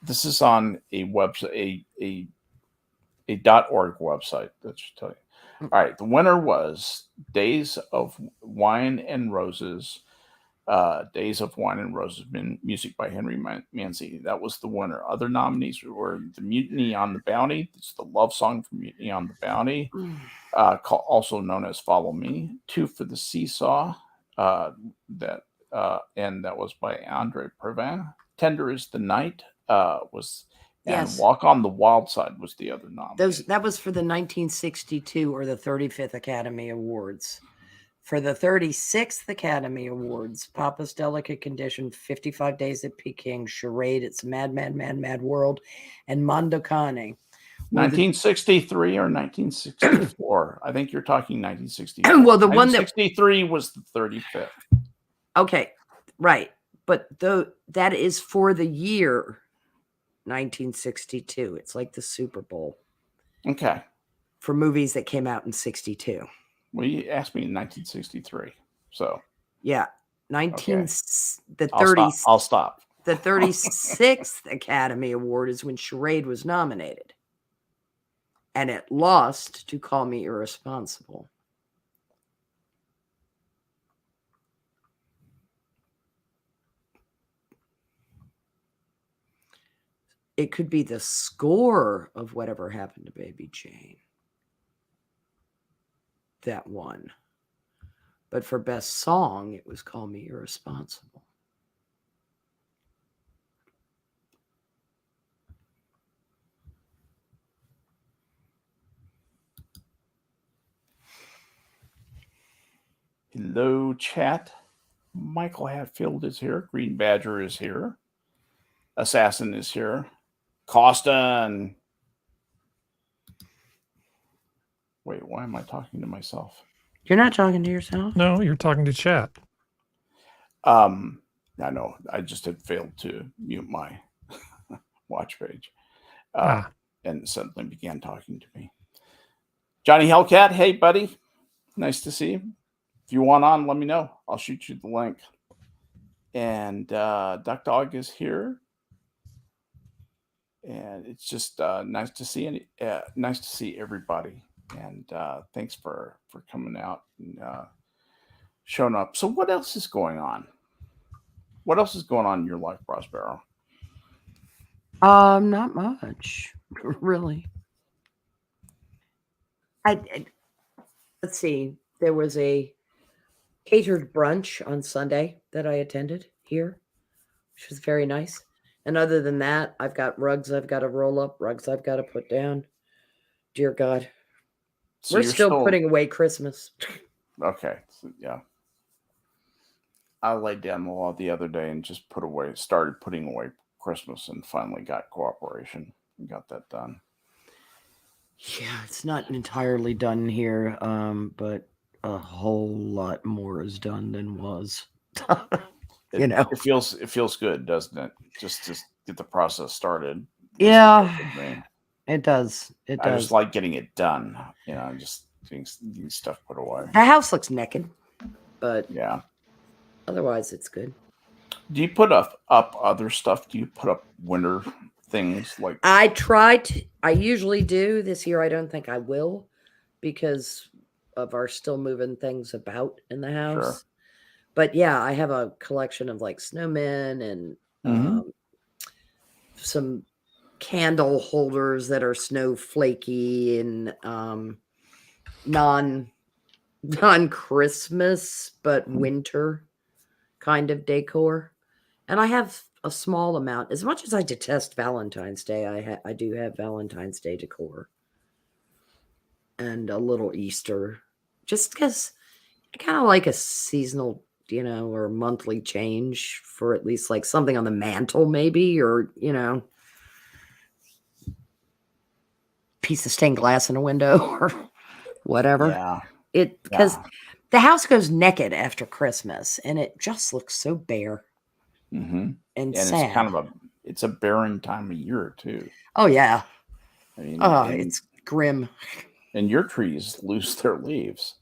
this is on a website, a .org website. That should tell you. All right, the winner was Days of Wine and Roses. Days of Wine and Roses, music by Henry Mancini. That was the winner. Other nominees were The Mutiny on the Bounty. It's the love song from Mutiny on the Bounty, also known as Follow Me. Two for the Seesaw, and that was by Andre Previn. Tender is the Night was, and Yes. Walk on the Wild Side was the other nominee. That was for the 1962 or the 35th Academy Awards. For the 36th Academy Awards, Papa's Delicate Condition, 55 Days at Peking, Charade, It's Mad, Mad, Mad, Mad World, and Mondo Cane. 1963 or 1964? I think you're talking 1963. Well, the one that 1963 was the 35th. Okay, right. But that is for the year 1962. It's like the Super Bowl. Okay. For movies that came out in 62. Well, you asked me in 1963, so yeah, Okay. I'll stop. The 36th Academy Award is when Charade was nominated, and it lost to Call Me Irresponsible. It could be the score of Whatever Happened to Baby Jane that won. But for best song, it was Call Me Irresponsible. Hello, chat. Michael Hatfield is here. Green Badger is here. Assassin is here. Costin. Wait, why am I talking to myself? You're not talking to yourself? No, you're talking to chat. I know. I just had failed to mute my watch page. And suddenly began talking to me. Johnny Hellcat, hey, buddy. Nice to see you. If you want on, let me know. I'll shoot you the link. And Duck Dog is here. And it's just nice to see everybody. And thanks for coming out and showing up. So what else is going on? What else is going on in your life, Prospero? Not much, really. Let's see. There was a catered brunch on Sunday that I attended here, which was very nice. And other than that, I've got rugs I've got to roll up, rugs I've got to put down. Dear God. So we're still putting away Christmas. Okay. So, yeah. I laid down the law the other day and just started putting away Christmas and finally got cooperation and got that done. Yeah, it's not entirely done here, but a whole lot more is done than was. It feels good, doesn't it? Just get the process started. Yeah. It does. It I does. just like getting it done. Just getting stuff put away. The house looks naked, but Yeah. otherwise it's good. Do you put up other stuff? Do you put up winter things like? I tried. I usually do. This year, I don't think I will because of our still moving things about in the house. Sure. But yeah, I have a collection of like snowmen and some candle holders that are snowflakey and non Christmas but winter kind of decor. And I have a small amount. As much as I detest Valentine's Day, I do have Valentine's Day decor and a little Easter, just because I kind of like a seasonal, or monthly change for at least like something on the mantle, maybe, or piece of stained glass in a window or whatever. Yeah. Because the house goes naked after Christmas, and it just looks so bare and sad. It's kind of it's a barren time of year too. Oh yeah. I mean, it's grim. And your trees lose their leaves.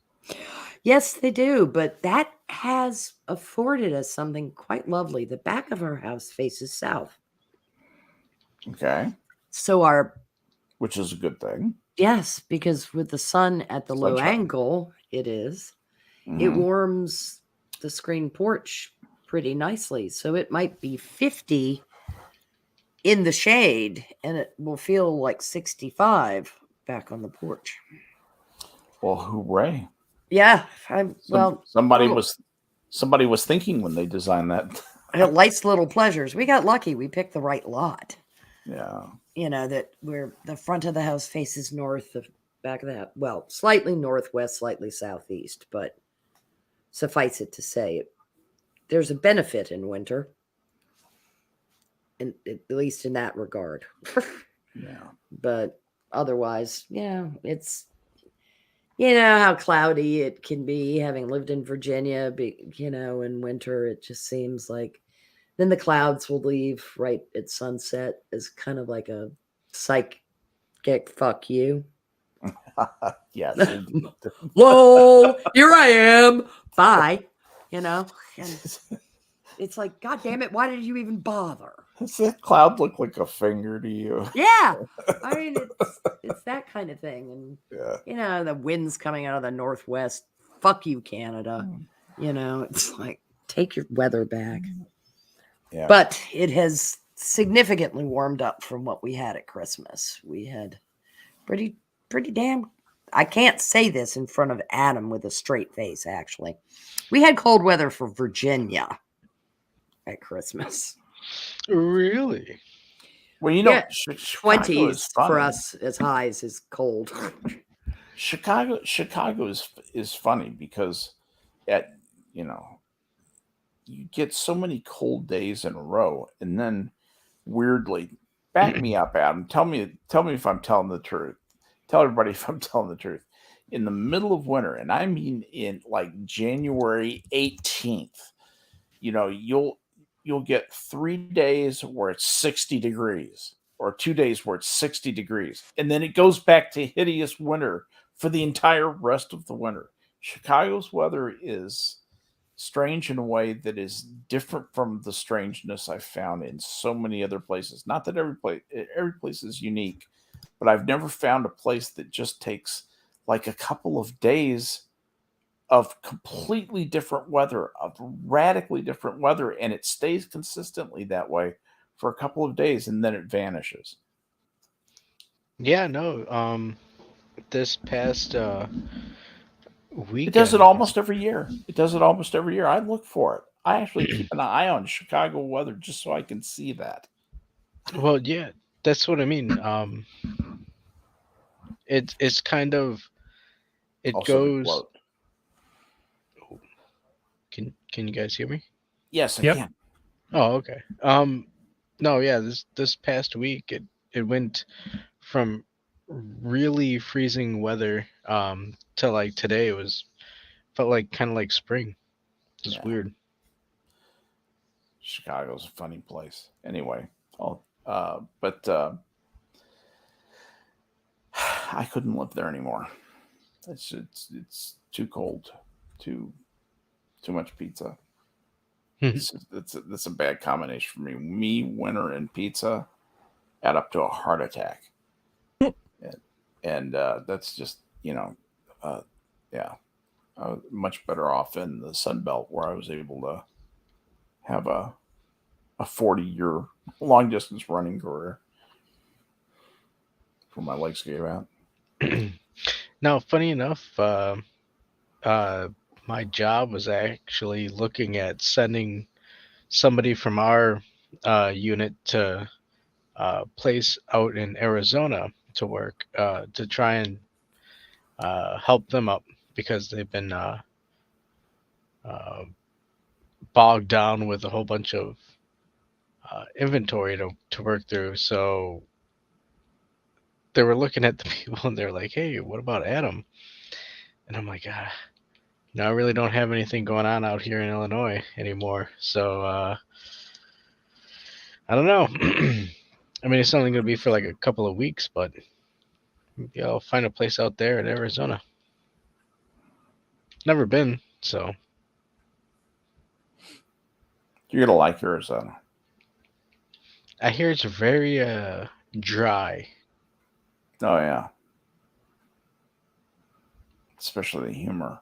Yes, they do, but that has afforded us something quite lovely. The back of our house faces south. Okay. So which is a good thing. Yes, because with the sun at the low angle, it warms the screen porch pretty nicely. So it might be 50 in the shade, and it will feel like 65 back on the porch. Well, hooray! Yeah, somebody was thinking when they designed that. Life's little pleasures. We got lucky. We picked the right lot. Yeah. That where the front of the house faces north, the back of the house, well, slightly northwest, slightly southeast, but suffice it to say, there's a benefit in winter, at least in that regard. Yeah. But otherwise, it's, how cloudy it can be, having lived in Virginia, in winter, it just seems like then the clouds will leave right at sunset as kind of like a psychic fuck you. Yes. Lol, here I am. Bye. And it's like, God damn it, why did you even bother? Does that cloud look like a finger to you? Yeah. I mean, it's that kind of thing. And, the wind's coming out of the northwest. Fuck you, Canada. It's like, take your weather back. Yeah. But it has significantly warmed up from what we had at Christmas. We had pretty damn, I can't say this in front of Adam with a straight face, actually. We had cold weather for Virginia at Christmas. Really? Well, 20s for us as highs is cold. Chicago is funny because you get so many cold days in a row, and then weirdly, back me up, Adam. Tell me if I'm telling the truth. Tell everybody if I'm telling the truth. In the middle of winter, and I mean in like January 18th, you'll get 3 days where it's 60 degrees, or 2 days where it's 60 degrees, and then it goes back to hideous winter for the entire rest of the winter. Chicago's weather is strange in a way that is different from the strangeness I found in so many other places. Not that every place is unique, but I've never found a place that just takes like a couple of days of completely different weather, of radically different weather, and it stays consistently that way for a couple of days, and then it vanishes. Yeah, no. This past weekend, it does it almost every year. I look for it. I actually keep an eye on Chicago weather just so I can see that. Well, yeah, that's what I mean. It's kind of it also goes. Can you guys hear me? Yes, I can. Oh, okay. No, yeah. This past week, it went from really freezing weather to like today. It felt like kind of like spring. It's weird. Chicago's a funny place. Anyway, but I couldn't live there anymore. It's too cold, too much pizza. That's a bad combination for me. Me, winter, and pizza add up to a heart attack. and that's just, yeah. I was much better off in the Sun Belt, where I was able to have a 40-year long distance running career before my legs gave out. Now, funny enough, my job was actually looking at sending somebody from our unit to place out in Arizona to work to try and help them up, because they've been bogged down with a whole bunch of inventory to work through. So they were looking at the people and they're like, hey, what about Adam? And I'm like, no, I really don't have anything going on out here in Illinois anymore. So I don't know. I mean, it's only going to be for like a couple of weeks, but maybe I'll find a place out there in Arizona. Never been, so. You're going to like Arizona. I hear it's very dry. Oh, yeah. Especially the humor.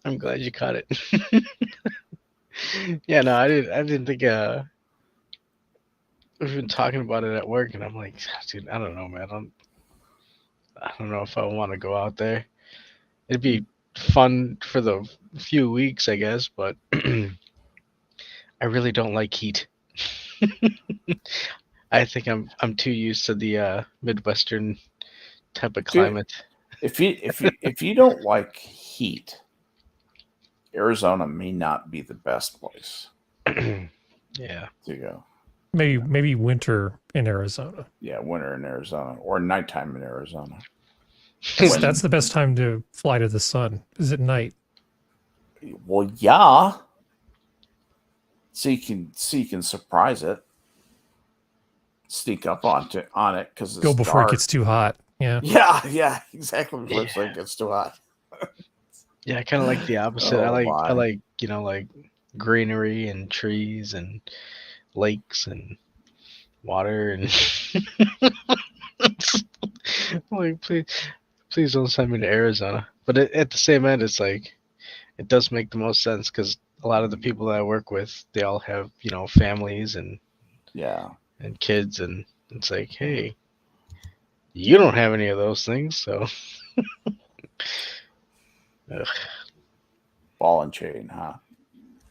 I'm glad you caught it. Yeah, no, I didn't think we've been talking about it at work, and I'm like, dude, I don't know, man. I don't know if I want to go out there. It'd be fun for the few weeks, I guess, but I really don't like heat. I think I'm too used to the Midwestern type of climate. If you don't like heat, Arizona may not be the best place. Yeah. To go. Maybe winter in Arizona. Yeah, winter in Arizona or nighttime in Arizona. That's the best time to fly to the sun, is at night. Well, yeah. So you can surprise it, sneak up on it because go before dark. It gets too hot. Yeah. Yeah, exactly. Before it gets too hot. Yeah, I kind of like the opposite. Oh, I like like greenery and trees and lakes and water and like please don't send me to Arizona. But at the same end, it's like it does make the most sense, because a lot of the people that I work with, they all have families and kids, and it's like, hey, you don't have any of those things, so. Ugh. Ball and chain, huh?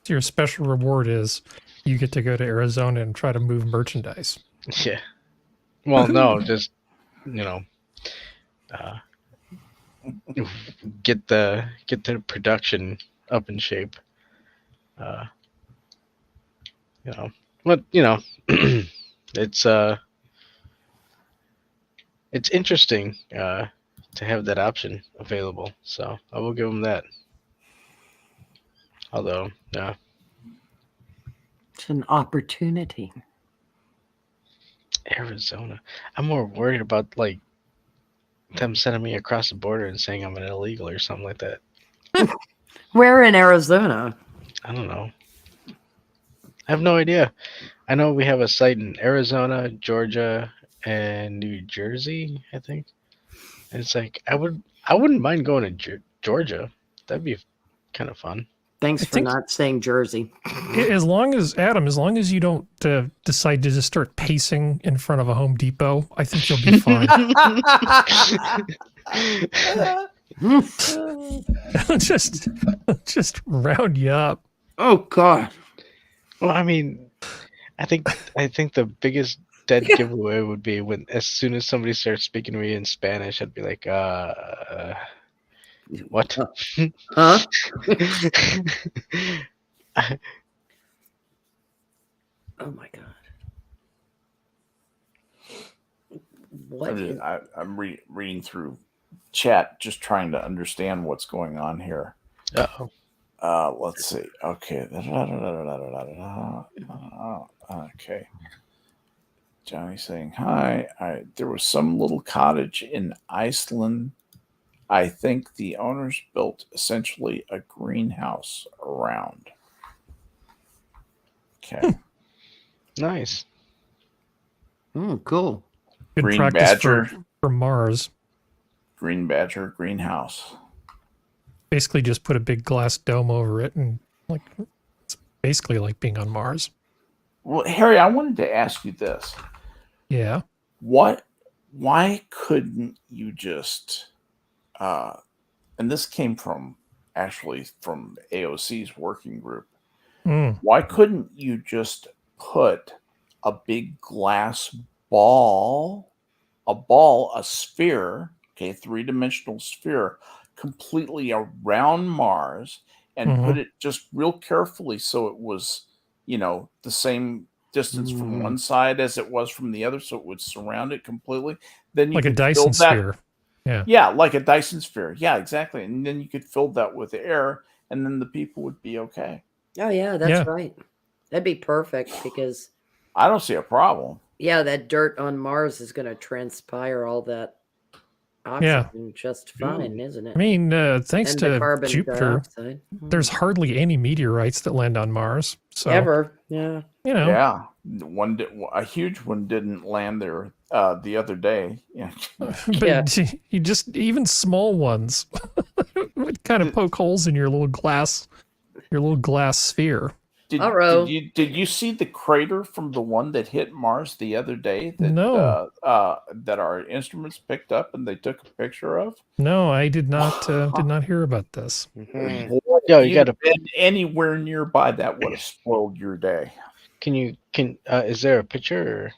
So your special reward is you get to go to Arizona and try to move merchandise. Yeah. Well, no, just get the production up in shape. But it's interesting to have that option available. So I will give them that. Although, yeah. It's an opportunity. Arizona. I'm more worried about like them sending me across the border and saying I'm an illegal or something like that. Where in Arizona? I don't know. I have no idea. I know we have a site in Arizona, Georgia, and New Jersey, I think. And it's like I wouldn't mind going to Georgia. That'd be kind of fun. Thanks for not saying Jersey. As long as you don't decide to just start pacing in front of a Home Depot, I think you'll be fine. just round you up. Oh God. Well, I mean, I think the biggest dead giveaway would be when, as soon as somebody starts speaking to me in Spanish, I'd be like, what? Huh? Oh my God. What? I'm reading through chat, just trying to understand what's going on here. Uh-oh. Let's see. Okay. Okay. Johnny saying, hi. There was some little cottage in Iceland. I think the owners built essentially a greenhouse around. Okay. Nice. Cool. Good Green practice Badger. for Mars. Green Badger greenhouse. Basically, just put a big glass dome over it, and like it's basically like being on Mars. Well, Harry, I wanted to ask you this. Yeah. Why couldn't you just and this came from AOC's working group. Mm. Why couldn't you just put a big glass ball, a sphere, okay, 3-dimensional sphere, completely around Mars and put it just real carefully so it was, the same distance from one side as it was from the other, so it would surround it completely. Then you like a could Dyson fill that, sphere. Yeah. yeah, like a Dyson sphere. Yeah, exactly. And then you could fill that with air, and then the people would be okay. Oh yeah, that's right. That'd be perfect because I don't see a problem. yeah, that dirt on Mars is going to transpire all that oxygen just fine, isn't it? I mean, thanks And the to carbon Jupiter, dioxide. there's hardly any meteorites that land on Mars. So Ever, yeah. Yeah, a huge one didn't land there the other day. Yeah. But you just even small ones would kind of poke holes in your little glass sphere. Did you see the crater from the one that hit Mars the other day that No. that our instruments picked up and they took a picture of? No, I did not hear about this. Mm-hmm. Yo, you got to been anywhere nearby, that would have spoiled your day. Is there a picture? Or?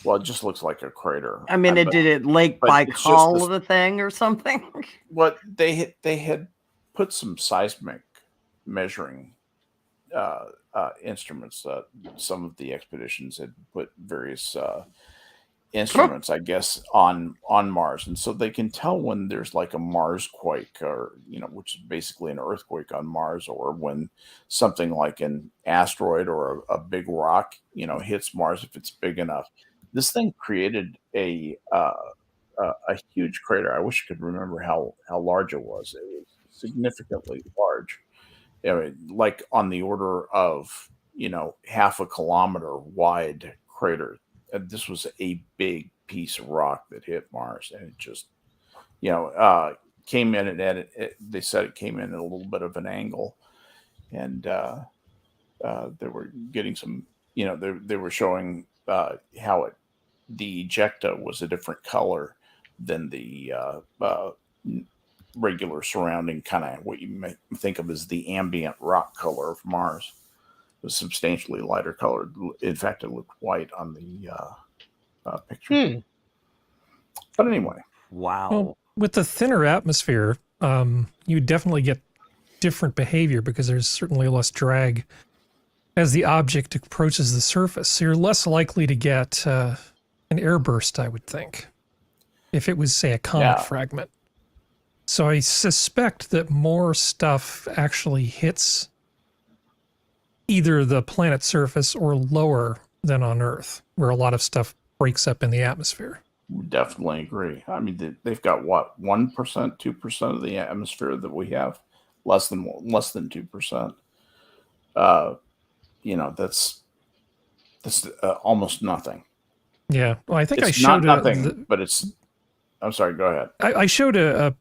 Well, it just looks like a crater. I mean, did it Lake Baikal the thing or something? What they had put some seismic measuring instruments. Some of the expeditions had put various instruments, I guess, on Mars, and so they can tell when there's like a Mars quake, or which is basically an earthquake on Mars, or when something like an asteroid or a big rock, hits Mars if it's big enough. This thing created a huge crater. I wish I could remember how large it was. It was significantly large. Like on the order of half a kilometer wide crater. This was a big piece of rock that hit Mars, and it just came in they said it came in at a little bit of an angle, and they were getting some they were showing how the ejecta was a different color than the regular surrounding, kind of what you may think of as the ambient rock color of Mars. It was substantially lighter colored. In fact, it looked white on the picture. But anyway. Wow. Well, with the thinner atmosphere, you definitely get different behavior because there's certainly less drag as the object approaches the surface. So you're less likely to get an airburst, I would think, if it was, say, a comet fragment. So I suspect that more stuff actually hits either the planet's surface or lower than on Earth, where a lot of stuff breaks up in the atmosphere. Definitely agree. I mean, they've got what, 1%, 2% of the atmosphere that we have, less than 2%. That's almost nothing. Yeah, well, I think it's I showed not nothing, but it's. I'm sorry. Go ahead. I showed a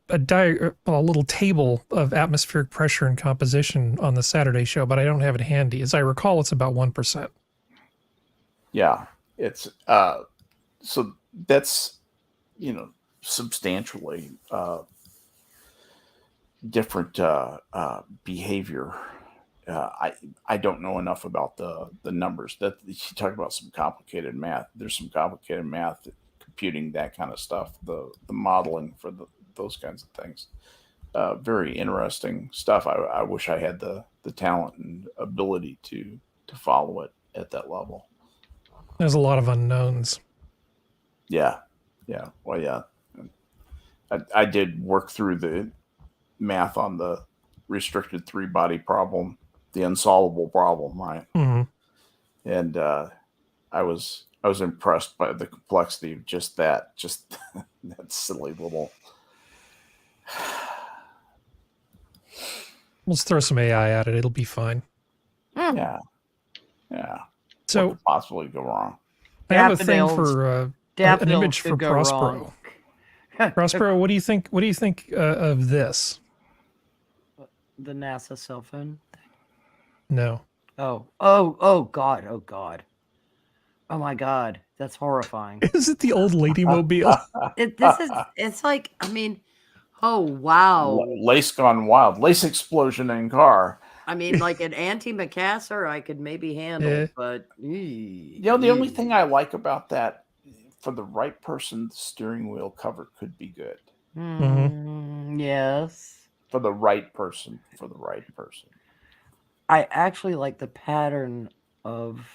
little table of atmospheric pressure and composition on the Saturday show, but I don't have it handy. As I recall, it's about 1%. Yeah, it's so that's substantially different behavior. I don't know enough about the numbers. That you talk about some complicated math. There's some complicated math. Computing that kind of stuff, the modeling for those kinds of things, very interesting stuff. I wish I had the talent and ability to follow it at that level. There's a lot of unknowns. Yeah. Well, yeah. I did work through the math on the restricted 3-body problem, the unsolvable problem, right? Mm-hmm. And I was I was impressed by the complexity of just that that silly little. Let's throw some AI at it. It'll be fine. Yeah. So what could possibly go wrong? I have a thing Daffodils. for an Daffodils image could for go Prospero. wrong. Prospero, what do you think? What do you think of this? The NASA cell phone. No. Oh God. Oh my God. That's horrifying. Is it the old lady mobile? It's like, I mean, oh wow. Lace gone wild. Lace explosion in car. I mean, like an anti-macassar I could maybe handle, but the only thing I like about that, for the right person, the steering wheel cover could be good. Yes. For the right person. I actually like the pattern of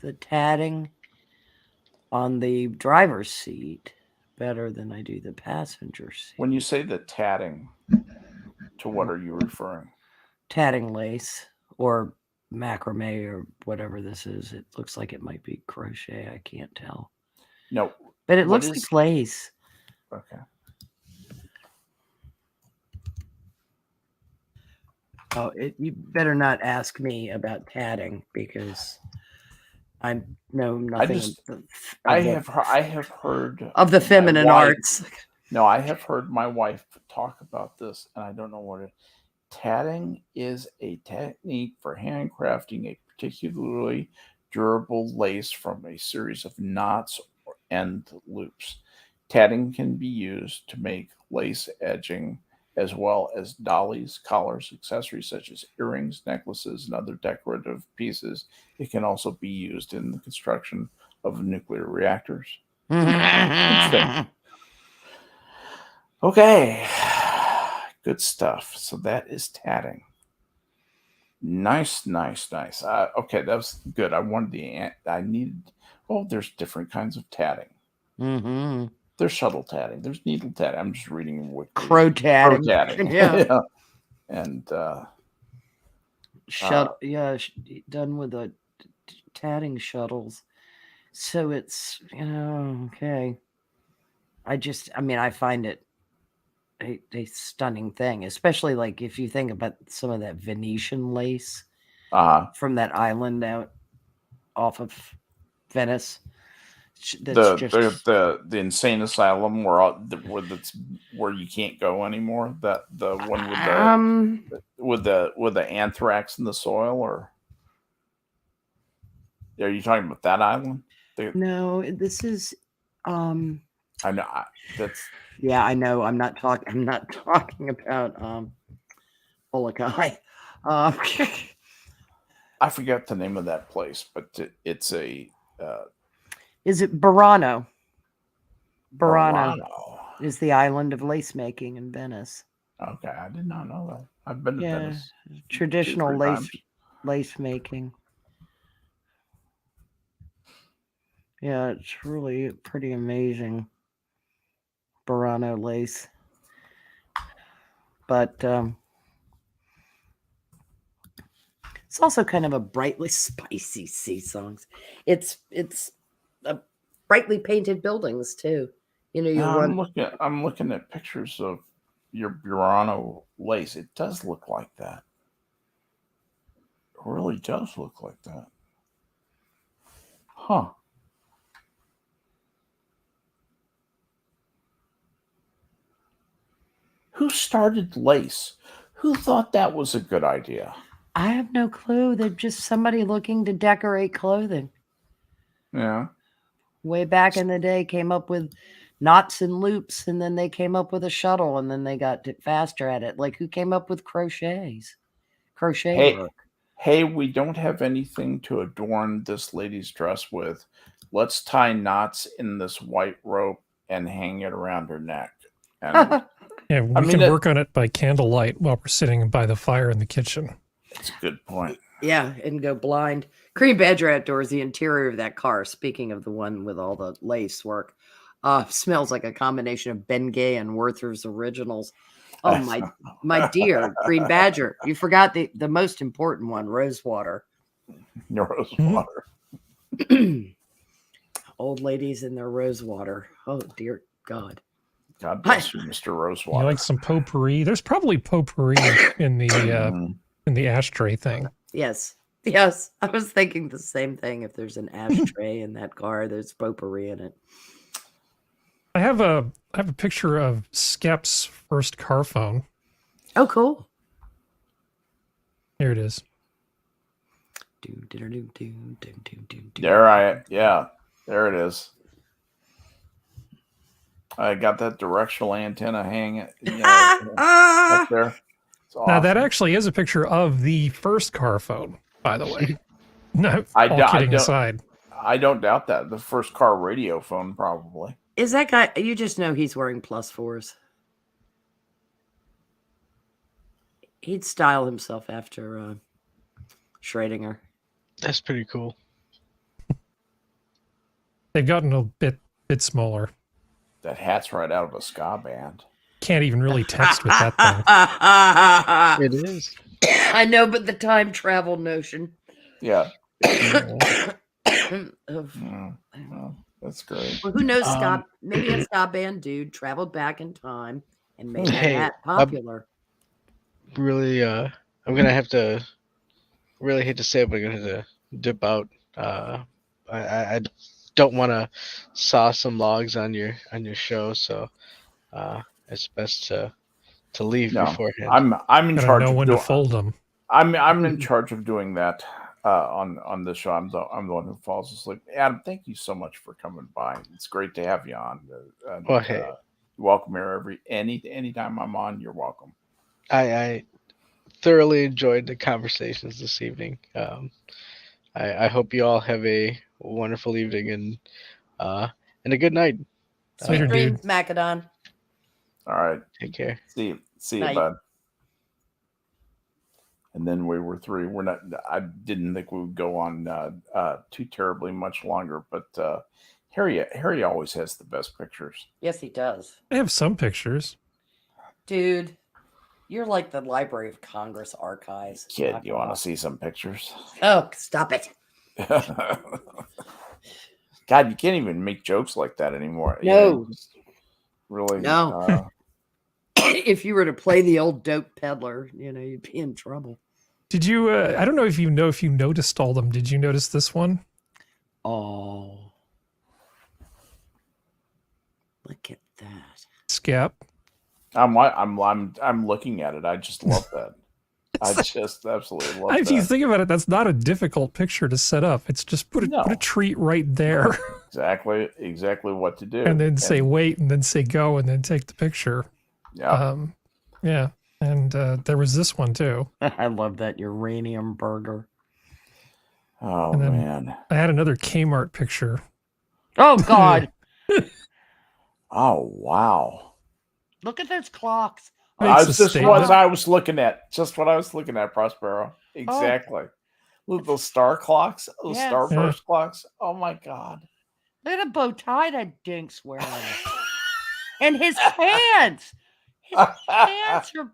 the tatting on the driver's seat better than I do the passenger seat. When you say the tatting, to what are you referring? Tatting lace or macrame or whatever this is. It looks like it might be crochet. I can't tell. No. But it looks like lace. Okay. Oh, you better not ask me about tatting because I know nothing. I have heard of the feminine arts. No, I have heard my wife talk about this, and I don't know what it. Tatting is a technique for handcrafting a particularly durable lace from a series of knots and loops. Tatting can be used to make lace edging, as well as dollies, collars, accessories such as earrings, necklaces, and other decorative pieces. It can also be used in the construction of nuclear reactors. Okay. Good stuff. So that is tatting. Nice. Okay, that was good. I needed. Oh, there's different kinds of tatting. There's shuttle tatting. There's needle tatting. I'm just reading what crow tatting. Yeah. And done with the tatting shuttles. So it's okay. I find it a stunning thing, especially like if you think about some of that Venetian lace from that island out off of Venice. The insane asylum where you can't go anymore. That the one with the anthrax in the soil, or are you talking about that island? No, this is. I know that's. Yeah, I know. I'm not talking about Molokai. I forget the name of that place, but it's a. Is it Burano? Burano is the island of lace making in Venice. Okay, I did not know that. I've been to Venice. Traditional lace making. Yeah, it's really pretty amazing. Burano lace. But it's also kind of a brightly spicy sea songs. It's brightly painted buildings too. I'm looking at pictures of your Burano lace. It does look like that. It really does look like that. Huh. Who started lace? Who thought that was a good idea? I have no clue. They're just somebody looking to decorate clothing. Yeah. Way back in the day, came up with knots and loops, and then they came up with a shuttle, and then they got faster at it. Like, who came up with crochet work? Hey, we don't have anything to adorn this lady's dress with. Let's tie knots in this white rope and hang it around her neck. And yeah, we can work on it by candlelight while we're sitting by the fire in the kitchen. That's a good point. Yeah, and go blind. Green Badger Outdoors, the interior of that car, speaking of the one with all the lace work, smells like a combination of Bengay and Werther's Originals. Oh, my dear, Green Badger. You forgot the most important one, Rosewater. Rosewater. Old ladies in their rose water. Oh dear God. God bless you, Mr. You Rosewater. like some potpourri? There's probably potpourri in the ashtray thing. Yes. Yes. I was thinking the same thing. If there's an ashtray in that car, there's potpourri in it. I have a picture of Skep's first car phone. Oh, cool. Here it is. Yeah, there it is. I got that directional antenna hanging up there. It's awesome. Now that actually is a picture of the first car phone, by the way. No, I all don't- kidding aside. I don't doubt that. The first car radio phone, probably. Is that guy? You just know he's wearing +4s. He'd style himself after Schrödinger. That's pretty cool. They've gotten a bit smaller. That hat's right out of a ska band. Can't even really text with that thing. It is. I know, but the time travel notion. Yeah. Of, Oh, that's great. well, who knows, Scott? Maybe a ska band dude traveled back in time and made Hey, that popular. Really, I'm gonna have to. Really hate to say it, but I'm gonna have to dip out. I don't want to saw some logs on your show, so it's best to leave No, beforehand. I'm in Gotta charge know of when to fold them. I'm in charge of doing that on this show. I'm the one who falls asleep. Adam, thank you so much for coming by. It's great to have you on. Well, hey. You're welcome here anytime I'm on. You're welcome. I thoroughly enjoyed the conversations this evening. I hope you all have a wonderful evening and a good night. Sweet Later, dreams, dude. Macadon. All right. Take care. See you, Night. bud. And then we were through. We're not. I didn't think we would go on too terribly much longer, but Harry always has the best pictures. Yes, he does. I have some pictures. Dude, you're like the Library of Congress archives. Kid, Knock you it want to off. see some pictures? Oh, stop it. God, you can't even make jokes like that anymore. No. Just really. No. If you were to play the old dope peddler, you'd be in trouble. Did you? I don't know if you noticed all them. Did you notice this one? Oh, look at that. Skep. I'm looking at it. I just love that. I just absolutely love If you that. think about it, that's not a difficult picture to set up. It's just put No. a treat right there, Exactly what to do. and then say wait, and then say go, and then take the picture. Yeah. Yeah. And there was this one too. I love that uranium burger. Oh and then- man. I had another Kmart picture. Oh, God. Oh wow. Look at those clocks. Makes I a statement. was looking at. Just what I was looking at, Prospero. Exactly. Look at those star clocks, those Yes. starburst clocks. Oh my god. Look at the bow tie that Dink's wearing. And his pants. His pants are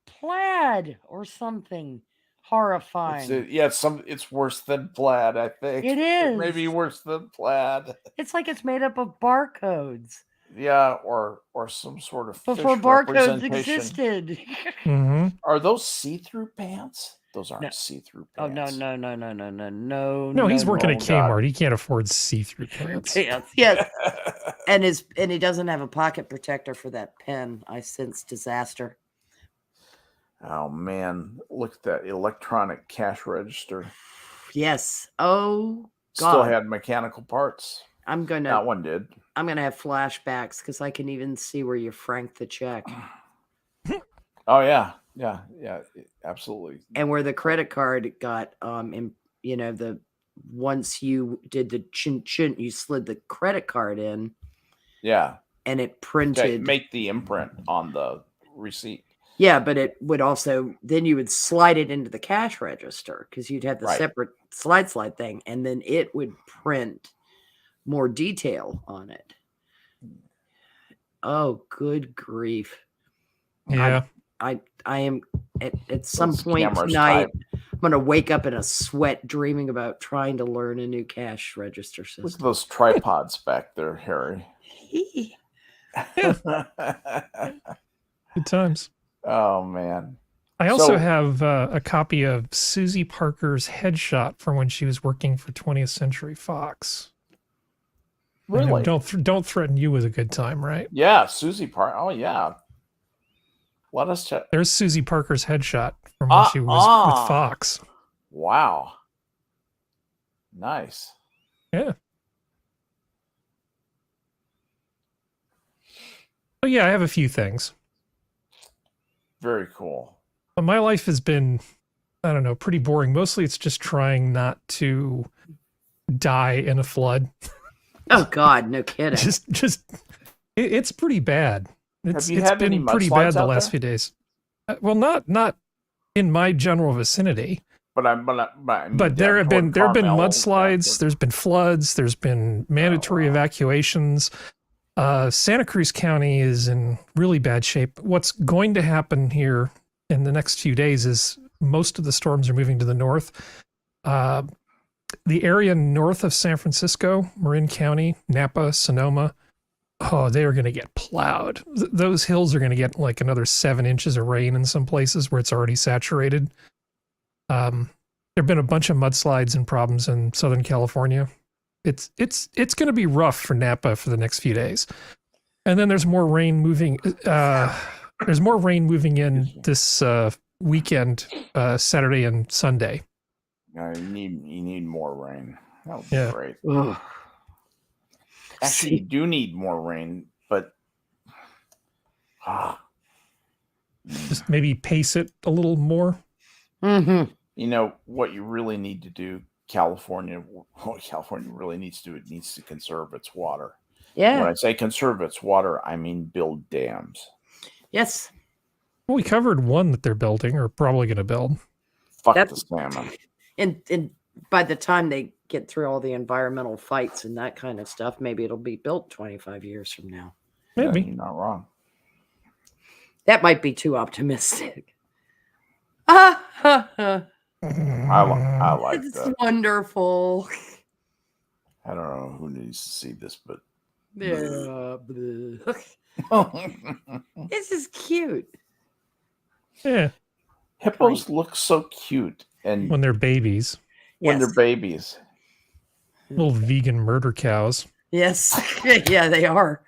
plaid or something horrifying. It's worse than plaid, I think. It is. Maybe worse than plaid. It's like it's made up of barcodes Yeah, or some sort of before fish barcodes representation. existed. Mm-hmm. Are those see-through pants? Those aren't No. see-through Oh, pants. no. No, he's working at Oh, God. Kmart. He can't afford see-through pants. Pants. Yes. And he doesn't have a pocket protector for that pen. I sense disaster. Oh man, look at that electronic cash register. Yes. Oh Still God. had mechanical parts. I'm That gonna one did. have flashbacks because I can even see where you franked the check Oh yeah, absolutely. and where the credit card got the once you did the chin, you slid the credit card in Yeah, and it okay, printed. make the imprint on the receipt. Yeah, but it would also then you would slide it into the cash register because you'd have the Right. separate slide thing, and then it would print more detail on it. Oh, good grief! Yeah. I am at some Those point cameras tonight. going to wake up in a sweat dreaming about trying to learn a new cash register Look at system. those tripods back there, Harry. Good times. Oh man. I also So- have a copy of Susie Parker's headshot from when she was working for 20th Century Fox. I know, Really? don't threaten you with a good time, right? Yeah, Susie Park. Oh yeah. Let us check. There's Susie Parker's headshot from when she was with Fox. Wow. Nice. Yeah. But yeah, I have a few things. Very cool. But my life has been, I don't know, pretty boring. Mostly it's just trying not to die in a flood. Oh God, no kidding. It's pretty bad. It's you had any been pretty mudslides bad the out last there? few days. Well, not in my general vicinity, But I mean, but there have been Carmel, mudslides. There's been floods. There's been mandatory wow. evacuations. Santa Cruz County is in really bad shape. What's going to happen here in the next few days is most of the storms are moving to the north. The area north of San Francisco, Marin County, Napa, Sonoma, oh, they are going to get plowed. Those hills are going to get like another 7 inches of rain in some places where it's already saturated. There have been a bunch of mudslides and problems in Southern California. It's going to be rough for Napa for the next few days. And then there's more rain moving. There's more rain moving in this weekend, Saturday and Sunday. You need more rain. That would be Yeah. great. Ugh. Actually, you do need more rain, but Just maybe pace it a little more. Mm-hmm. you know what you really need to do, California. What California really needs to do, it needs to conserve its water. Yeah. When I say conserve its water, I mean build dams. Yes. Well, we covered one that they're building or probably going to build. Fuck That's- the salmon. And by the time they get through all the environmental fights and that kind of stuff, maybe it'll be built 25 years from now. Yeah, Maybe. you're not wrong. That might be too optimistic. It's I like that. wonderful. I don't know who needs to see this, but Yeah. This is cute. Yeah, hippos look so cute, and when they're babies, when Yes. they're babies, little vegan murder cows. Yes. Yeah, they are.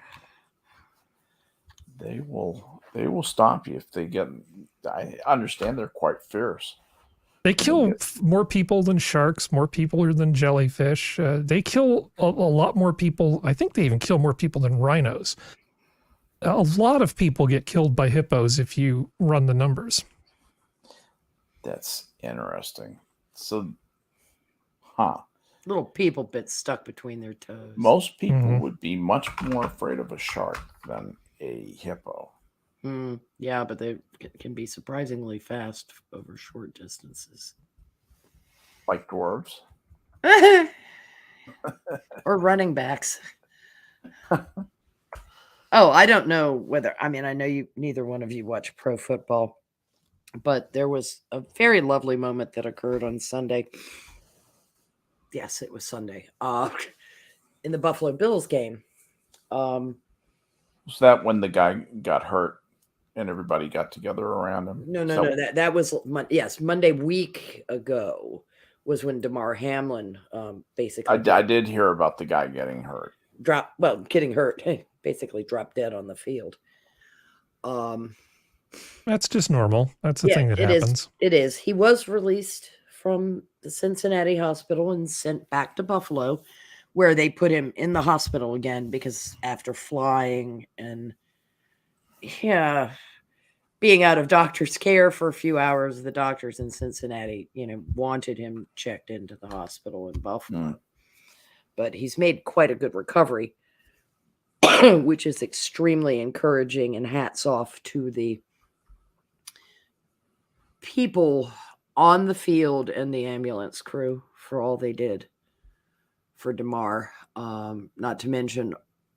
they will stomp you if they get. I understand they're quite fierce. They kill more people than sharks, more people than jellyfish. They kill a lot more people. I think they even kill more people than rhinos. A lot of people get killed by hippos if you run the numbers. That's interesting. So, Little people bits stuck between their toes. most people Mhm. would be much more afraid of a shark than a hippo. Yeah, but they can be surprisingly fast over short distances. Like dwarves. Or running backs. Oh, I don't know whether, I mean, I know you, neither one of you watch pro football, but there was a very lovely moment that occurred on Sunday. Yes, it was Sunday. In the Buffalo Bills game. Was that when the guy got hurt and everybody got together around him? No. That was Monday week ago was when Damar Hamlin basically I did hear about the guy getting hurt. getting hurt, basically dropped dead on the field. That's just normal. That's the thing that happens. It is. He was released from the Cincinnati hospital and sent back to Buffalo, where they put him in the hospital again because after flying and being out of doctor's care for a few hours, the doctors in Cincinnati, wanted him checked into the hospital in Buffalo. But he's made quite a good recovery, which is extremely encouraging, and hats off to the people on the field and the ambulance crew for all they did for Damar. Not to mention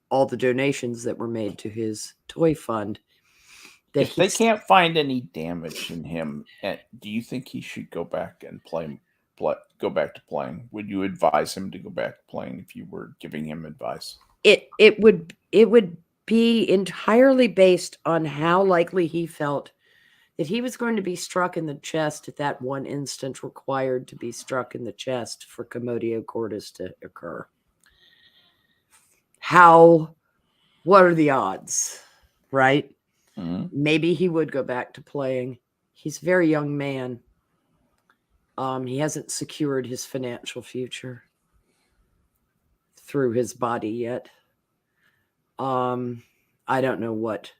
all the donations that were made to his toy fund. that If they he's can't find any damage in him, do you think he should go back and go back to playing? Would you advise him to go back to playing if you were giving him advice? it would be entirely based on how likely he felt that he was going to be struck in the chest at that one instant required to be struck in the chest for commotio cordis to occur. What are the odds, right? Mm-hmm. Maybe he would go back to playing. He's a very young man. He hasn't secured his financial future through his body yet. I don't know what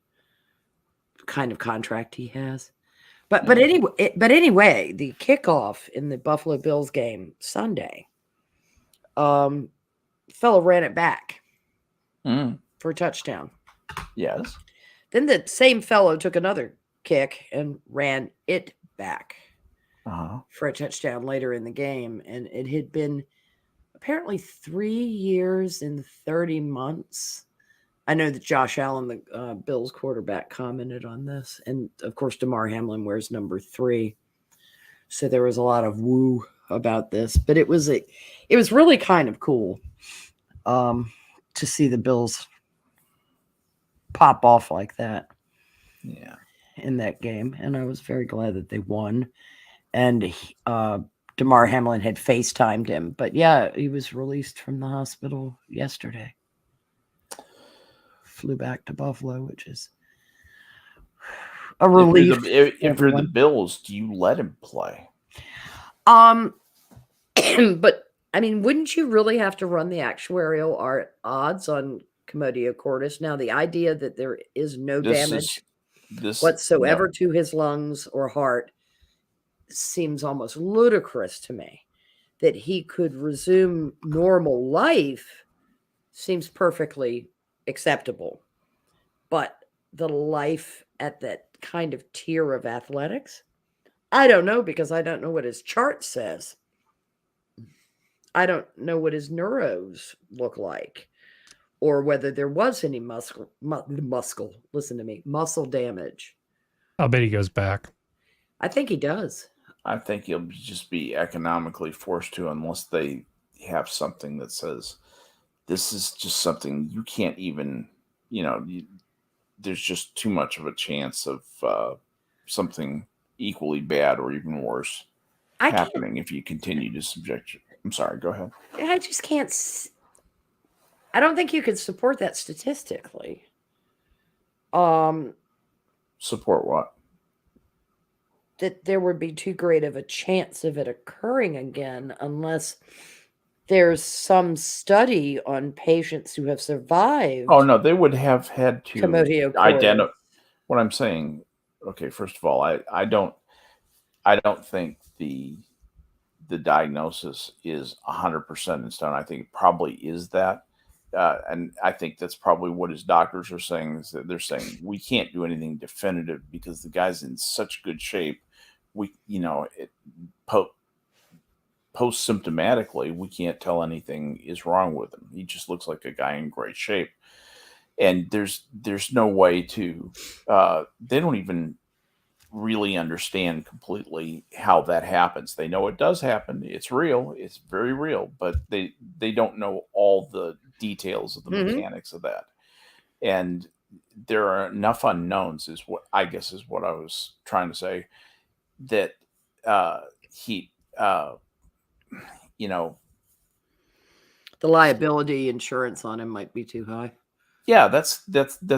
kind of contract he has. But anyway, the kickoff in the Buffalo Bills game Sunday, fellow ran it back for a touchdown. Yes. Then the same fellow took another kick and ran it back for a touchdown later in the game. And it had been apparently 3 years and 30 months. I know that Josh Allen, the Bills quarterback, commented on this. And, of course, Damar Hamlin wears number 3. So there was a lot of woo about this. But it was really kind of cool to see the Bills pop off like that. Yeah. In that game. And I was very glad that they won. And Damar Hamlin had FaceTimed him. But, yeah, he was released from the hospital yesterday. Flew back to Buffalo, which is a relief. If you're the Bills, do you let him play? But I mean, wouldn't you really have to run the actuarial odds on commotio cordis? Now, the idea that there is no damage whatsoever to his lungs or heart seems almost ludicrous to me. That he could resume normal life seems perfectly acceptable, but the life at that kind of tier of athletics, I don't know, because I don't know what his chart says. I don't know what his neuros look like, or whether there was any muscle damage. I'll bet he goes back. I think he does. I think he'll just be economically forced to, unless they have something that says this is just something you can't even, there's just too much of a chance of something equally bad or even worse happening if you continue to subject you. I'm sorry, go ahead. I just can't. I don't think you could support that statistically. Support what? That there would be too great of a chance of it occurring again unless there's some study on patients who have survived. Oh, no, they would have had to identify. What I'm saying, okay, first of all, I don't think the diagnosis is 100% in stone. I think it probably is that. And I think that's probably what his doctors are saying, is that they're saying we can't do anything definitive because the guy's in such good shape. Post-symptomatically, we can't tell anything is wrong with him. He just looks like a guy in great shape. And there's no way to, they don't even really understand completely how that happens. They know it does happen. It's real. It's very real, but they don't know all the details of the mechanics of that. And there are enough unknowns, is what I was trying to say, that the liability insurance on him might be too high. Yeah, that's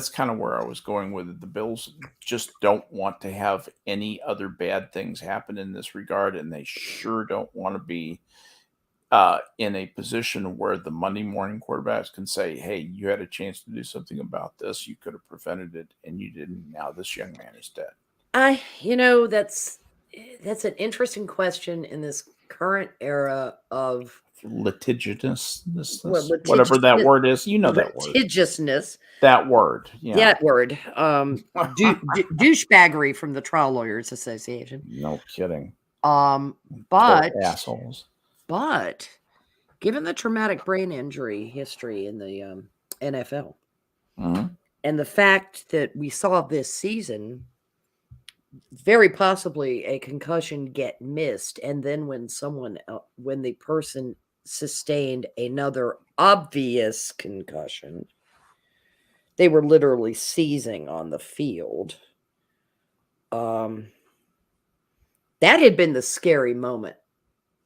kind of where I was going with it. The Bills just don't want to have any other bad things happen in this regard, and they sure don't want to be in a position where the Monday morning quarterbacks can say, hey, you had a chance to do something about this. You could have prevented it, and you didn't. Now this young man is dead. That's an interesting question in this current era of litigiousness, whatever that word is. You know that word. Litigiousness. That word. Yeah. That word. Douchebaggery from the Trial Lawyers Association. No kidding. But assholes. But given the traumatic brain injury history in the NFL, And the fact that we saw this season, very possibly a concussion get missed, and then when the person sustained another obvious concussion, they were literally seizing on the field. That had been the scary moment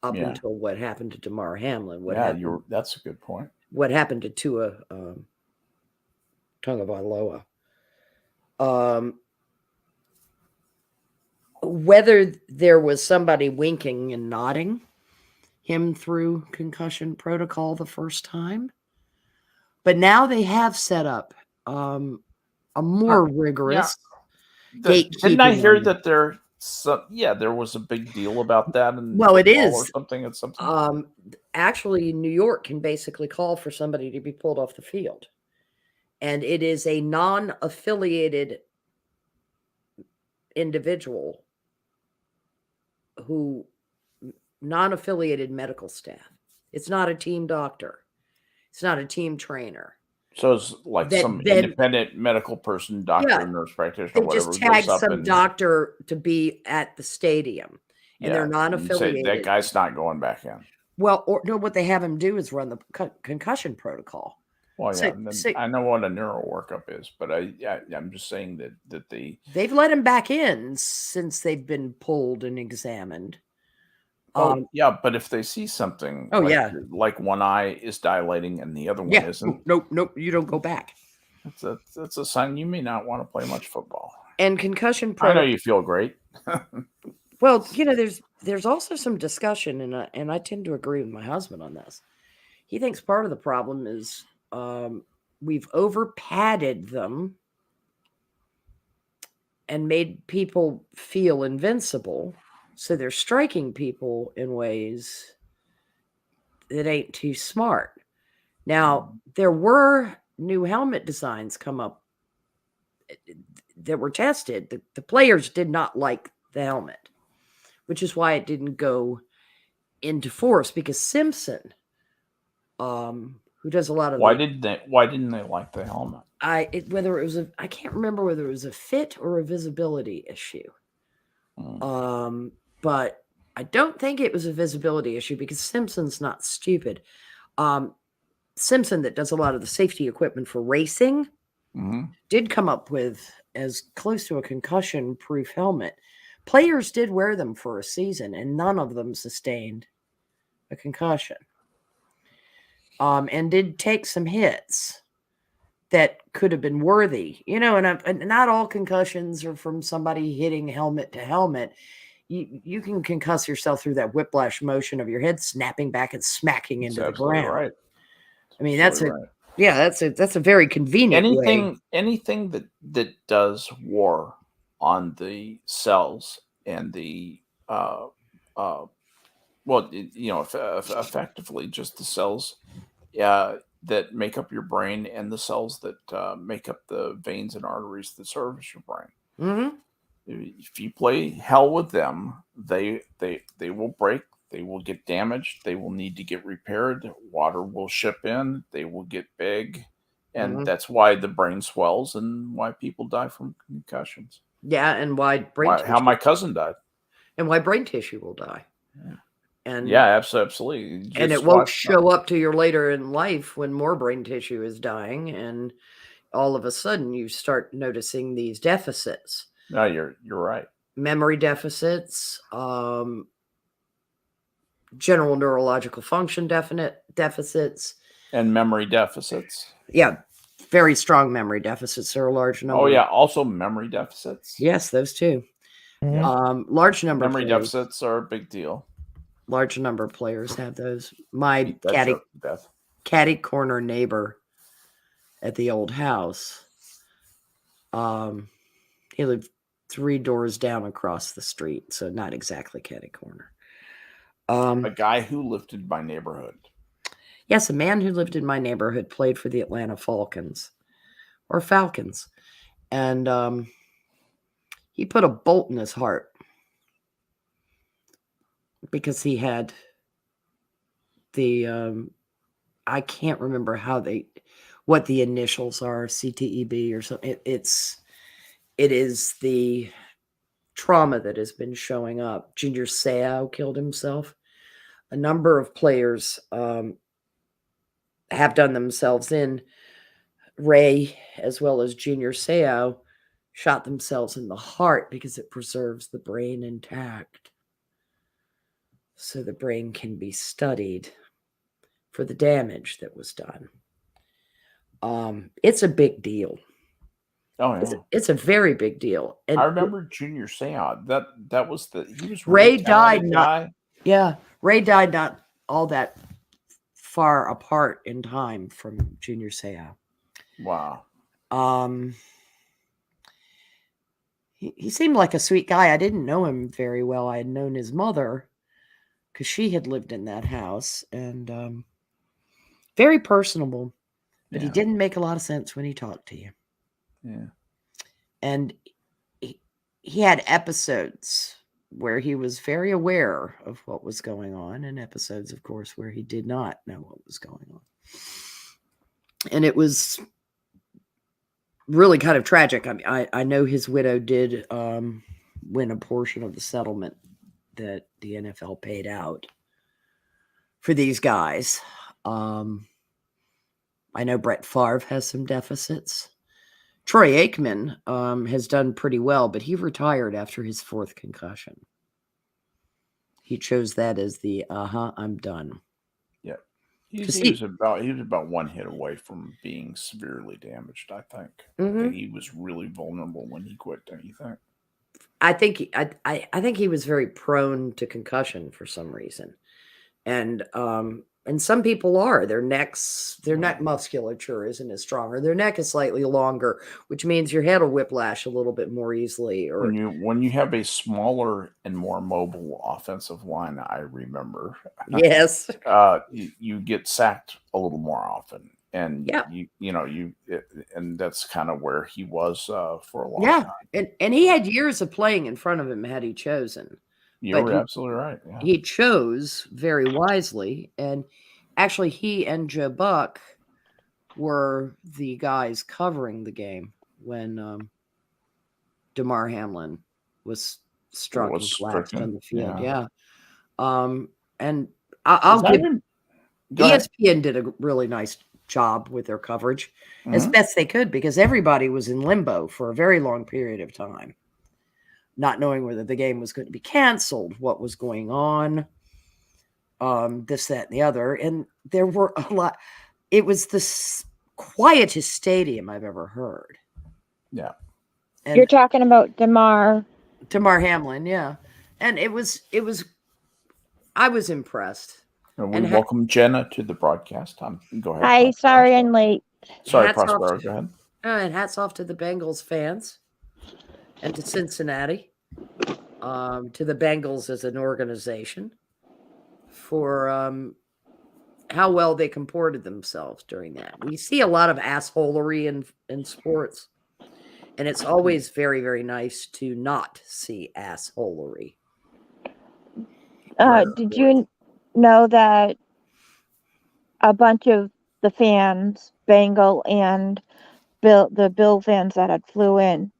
up Yeah. until what happened to Damar Hamlin. That's a good point. What happened to Tua Tagovailoa. Whether there was somebody winking and nodding him through concussion protocol the first time, but now they have set up a more rigorous gatekeeping. Didn't I hear that there was a big deal about that? Well, it is or something at something. Actually, New York can basically call for somebody to be pulled off the field, and it is a non-affiliated individual non-affiliated medical staff. It's not a team doctor. It's not a team trainer. So it's like some independent medical person, doctor, nurse practitioner, they whatever. Just tag some doctor to be at the stadium, and they're non-affiliated. That guy's not going back in. Well, what they have him do is run the concussion protocol. Well, I know what a neuro workup is, but I'm just saying that they've let him back in since they've been pulled and examined. But if they see something, like one eye is dilating and the other one isn't, nope, you don't go back. That's a sign you may not want to play much football. And concussion I know you feel great. Well, there's also some discussion, and I tend to agree with my husband on this. He thinks part of the problem is we've over padded them and made people feel invincible. So they're striking people in ways that ain't too smart. Now, there were new helmet designs come up that were tested. The players did not like the helmet, which is why it didn't go into force, because Simpson, who does a lot of why didn't they like the helmet? I can't remember whether it was a fit or a visibility issue. But I don't think it was a visibility issue, because Simpson's not stupid. Simpson, that does a lot of the safety equipment for racing, did come up with as close to a concussion-proof helmet. Players did wear them for a season, and none of them sustained a concussion. And did take some hits that could have been worthy, and not all concussions are from somebody hitting helmet to helmet. You can concuss yourself through that whiplash motion of your head snapping back and smacking into the ground. Right. I mean, that's a very convenient way. Anything that does war on the cells and the effectively just the cells that make up your brain and the cells that make up the veins and arteries that service your brain. Mm-hmm. If you play hell with them, they will break. They will get damaged. They will need to get repaired. Water will ship in. They will get big. And that's why the brain swells and why people die from concussions. Yeah, and how my cousin died. And why brain tissue will die. Yeah. And absolutely. And it won't show up to you later in life when more brain tissue is dying, and all of a sudden you start noticing these deficits. No, you're right. Memory deficits, general neurological function deficits. And memory deficits. Yeah, very strong memory deficits. There are a large number. Oh, yeah, also memory deficits. Yes, those too. Yeah. Large number memory deficits are a big deal. Large number of players have those. My Death. catty corner neighbor at the old house, he lived 3 doors down across the street, so not exactly catty corner. A guy who lived in my neighborhood. Yes, a man who lived in my neighborhood played for the Atlanta Falcons. And he put a bolt in his heart because he had the I can't remember what the initials are, CTEB or something. It is the trauma that has been showing up. Junior Seau killed himself. A number of players have done themselves in. Ray, as well as Junior Seau, shot themselves in the heart because it preserves the brain intact. So the brain can be studied for the damage that was done. It's a big deal. Oh yeah, It's a very big deal. And I remember Junior Seau. That was he was Ray really died talented not guy. yeah, Ray died not all that far apart in time from Junior Seau. Wow. He seemed like a sweet guy. I didn't know him very well. I had known his mother because she had lived in that house, and very personable, but he Yeah. didn't make a lot of sense when he talked to you. Yeah. And he had episodes where he was very aware of what was going on, and episodes, of course, where he did not know what was going on. And it was really kind of tragic. I mean, I know his widow did win a portion of the settlement that the NFL paid out for these guys. I know Brett Favre has some deficits. Troy Aikman has done pretty well, but he retired after his 4th concussion. He chose that as the I'm done. Yeah. He was about one hit away from being severely damaged, I think. Mhm. I think he was really vulnerable when he quit, don't you think? I think he was very prone to concussion for some reason. And some people are. Their neck musculature isn't as strong, or their neck is slightly longer, which means your head will whiplash a little bit more easily. Or When you have a smaller and more mobile offensive line, I remember. yes, you get sacked a little more often, and yeah, and that's kind of where he was for a long yeah, time. and he had years of playing in front of him had he chosen. You're absolutely right. Yeah. He chose very wisely, and actually, he and Joe Buck were the guys covering the game when Damar Hamlin was struck and collapsed on the field. Yeah. And I'll give ESPN did a really nice job with their coverage as best they could, because everybody was in limbo for a very long period of time, not knowing whether the game was going to be canceled, what was going on, this, that, and the other. And there were a lot. It was the quietest stadium I've ever heard. Yeah. And you're talking about Damar Hamlin, yeah. And it was I was impressed. And we welcome Jenna to the broadcast. Go ahead. Hi, sorry I'm late. Sorry, Prospero, go ahead. And hats off to the Bengals fans and to Cincinnati, to the Bengals as an organization for how well they comported themselves during that. We see a lot of assholery in sports, and it's always very, very nice to not see assholery. Did you know that a bunch of the fans, Bengal and the Bill fans that had flew in,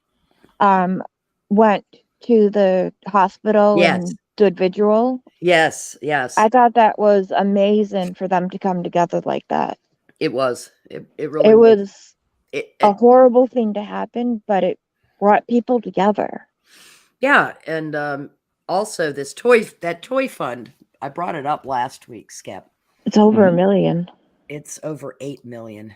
went to the hospital and did vigil? Yes. I thought that was amazing for them to come together like that. It was. It really was a horrible thing to happen, but it brought people together. Yeah, and also that toy fund, I brought it up last week, Skep. It's over $1 million. It's over 8 million.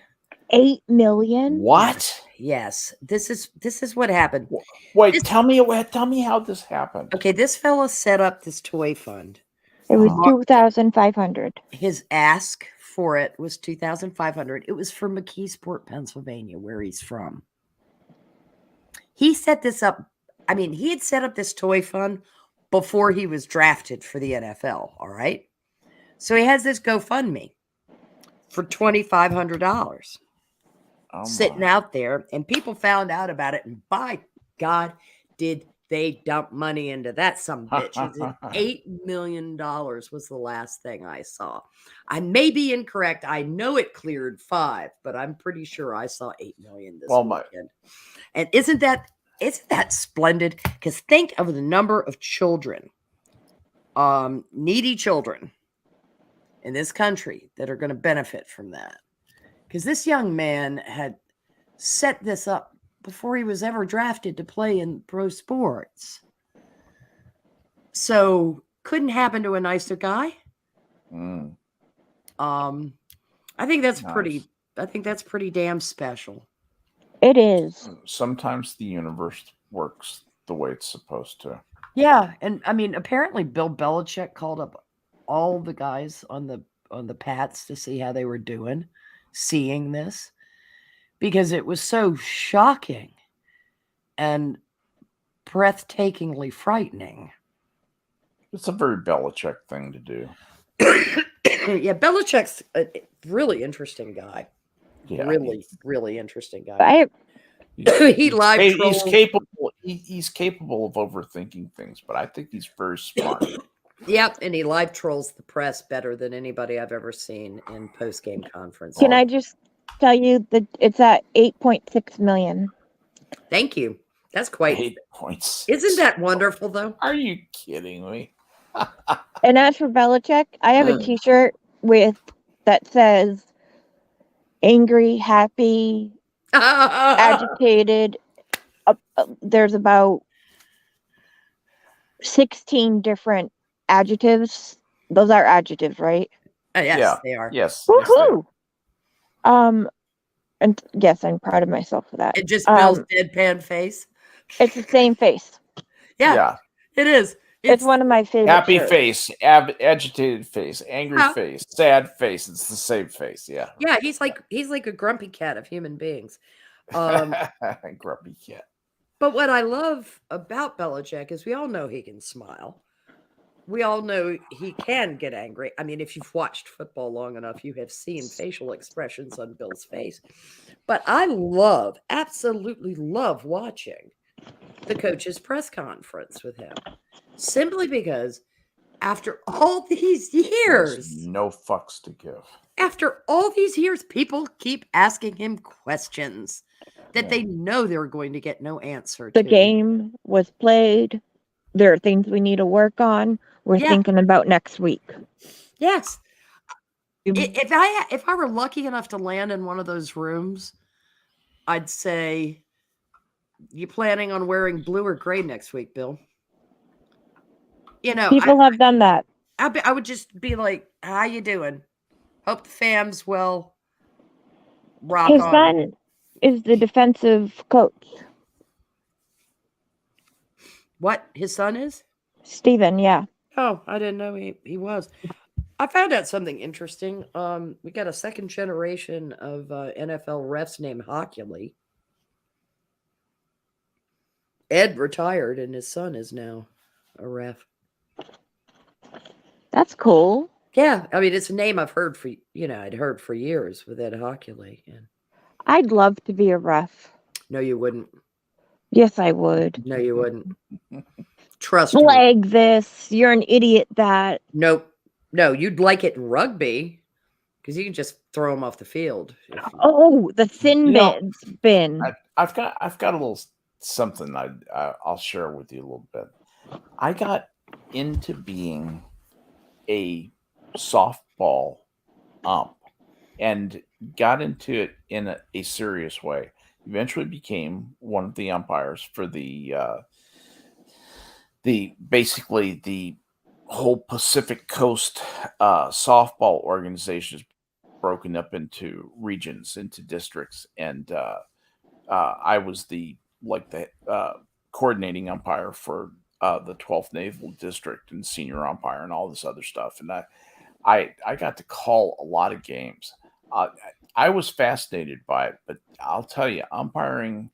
8 million? What? Yes. This is what happened. Wait, tell me how this happened. Okay, this fella set up this toy fund. It was $2,500. His ask for it was $2,500. It was for McKeesport, Pennsylvania, where he's from. He set this up. I mean, he had set up this toy fund before he was drafted for the NFL. All right. So he has this GoFundMe for $2,500 sitting out there, and people found out about it. And by God, did they dumped money into that some bitches. And $8 million was the last thing I saw. I may be incorrect. I know it cleared 5, but I'm pretty sure I saw 8 million this weekend. And isn't that splendid? Because think of the number of children, needy children in this country that are going to benefit from that. Because this young man had set this up before he was ever drafted to play in pro sports. So couldn't happen to a nicer guy. I think that's pretty. I think that's pretty damn special. It is. Sometimes the universe works the way it's supposed to. Yeah, and I mean, apparently Bill Belichick called up all the guys on the Pats to see how they were doing, seeing this, because it was so shocking and breathtakingly frightening. It's a very Belichick thing to do. Yeah, Belichick's a really interesting guy. Yeah, really interesting guy. He's capable. He's capable of overthinking things, but I think he's very smart. Yep, and he live trolls the press better than anybody I've ever seen in post-game conference. Can I just tell you that it's at 8.6 million? Thank you. That's quite 8.6. Isn't that wonderful, though? Are you kidding me? And as for Belichick, I have a T-shirt that says angry, happy, agitated. There's about 16 different adjectives. Those are adjectives, right? Yes, they are. Yes. Woohoo! And yes, I'm proud of myself for that. It just Bill's deadpan face. It's the same face. Yeah, it is. It's one of my favorite. Happy shirts. face, agitated face, angry face, sad face. It's the same face. Yeah. Yeah, he's like a grumpy cat of human beings. Grumpy cat. But what I love about Belichick is we all know he can smile. We all know he can get angry. I mean, if you've watched football long enough, you have seen facial expressions on Bill's face. But I absolutely love watching the coach's press conference with him. Simply because after all these years, there's no fucks to give. After all these years, people keep asking him questions that they know they're going to get no answer to. The game was played. There are things we need to work on. We're thinking about next week. Yes. If I were lucky enough to land in one of those rooms, I'd say, you planning on wearing blue or gray next week, Bill? You know, people have done that. I would just be like, how you doing? Hope the fam's well. Rock His on. son is the defensive coach. What? His son is? Steven, yeah. Oh, I didn't know he was. I found out something interesting. We got a second generation of NFL refs named Hockley. Ed retired, and his son is now a ref. That's cool. Yeah, I mean, it's a name I've heard I'd heard for years with Ed Hockley. And I'd love to be a ref. no, you wouldn't. Yes, I would. No, you wouldn't. Trust me. Flag this. You're an idiot that. Nope. No, you'd like it in rugby because you can just throw them off the field. Oh, the thin bin. I've got a little something I'll share with you a little bit. I got into being a softball ump and got into it in a serious way. Eventually became one of the umpires for the basically the whole Pacific Coast softball organization is broken up into regions, into districts, and I was the coordinating umpire for the 12th Naval District and senior umpire and all this other stuff. And I got to call a lot of games. I was fascinated by it, but I'll tell you, umpiring,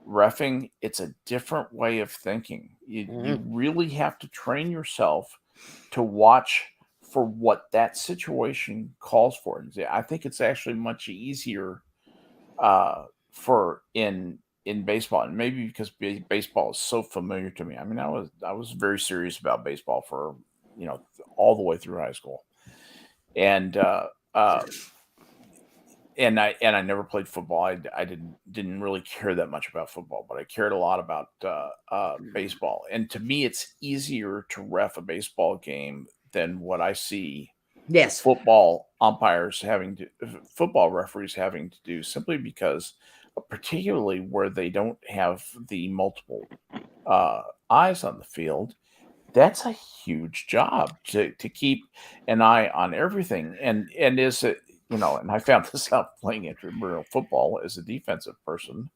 reffing, it's a different way of thinking. You really have to train yourself to watch for what that situation calls for. I think it's actually much easier for in in baseball, and maybe because baseball is so familiar to me. I mean, I was very serious about baseball for all the way through high school, and uh, and I never played football. I didn't really care that much about football, but I cared a lot about baseball. And to me, it's easier to ref a baseball game than what I see Yes. football referees having to do, simply because, particularly where they don't have the multiple eyes on the field, that's a huge job to keep an eye on everything. And is it, and I found this out playing intramural football as a defensive person.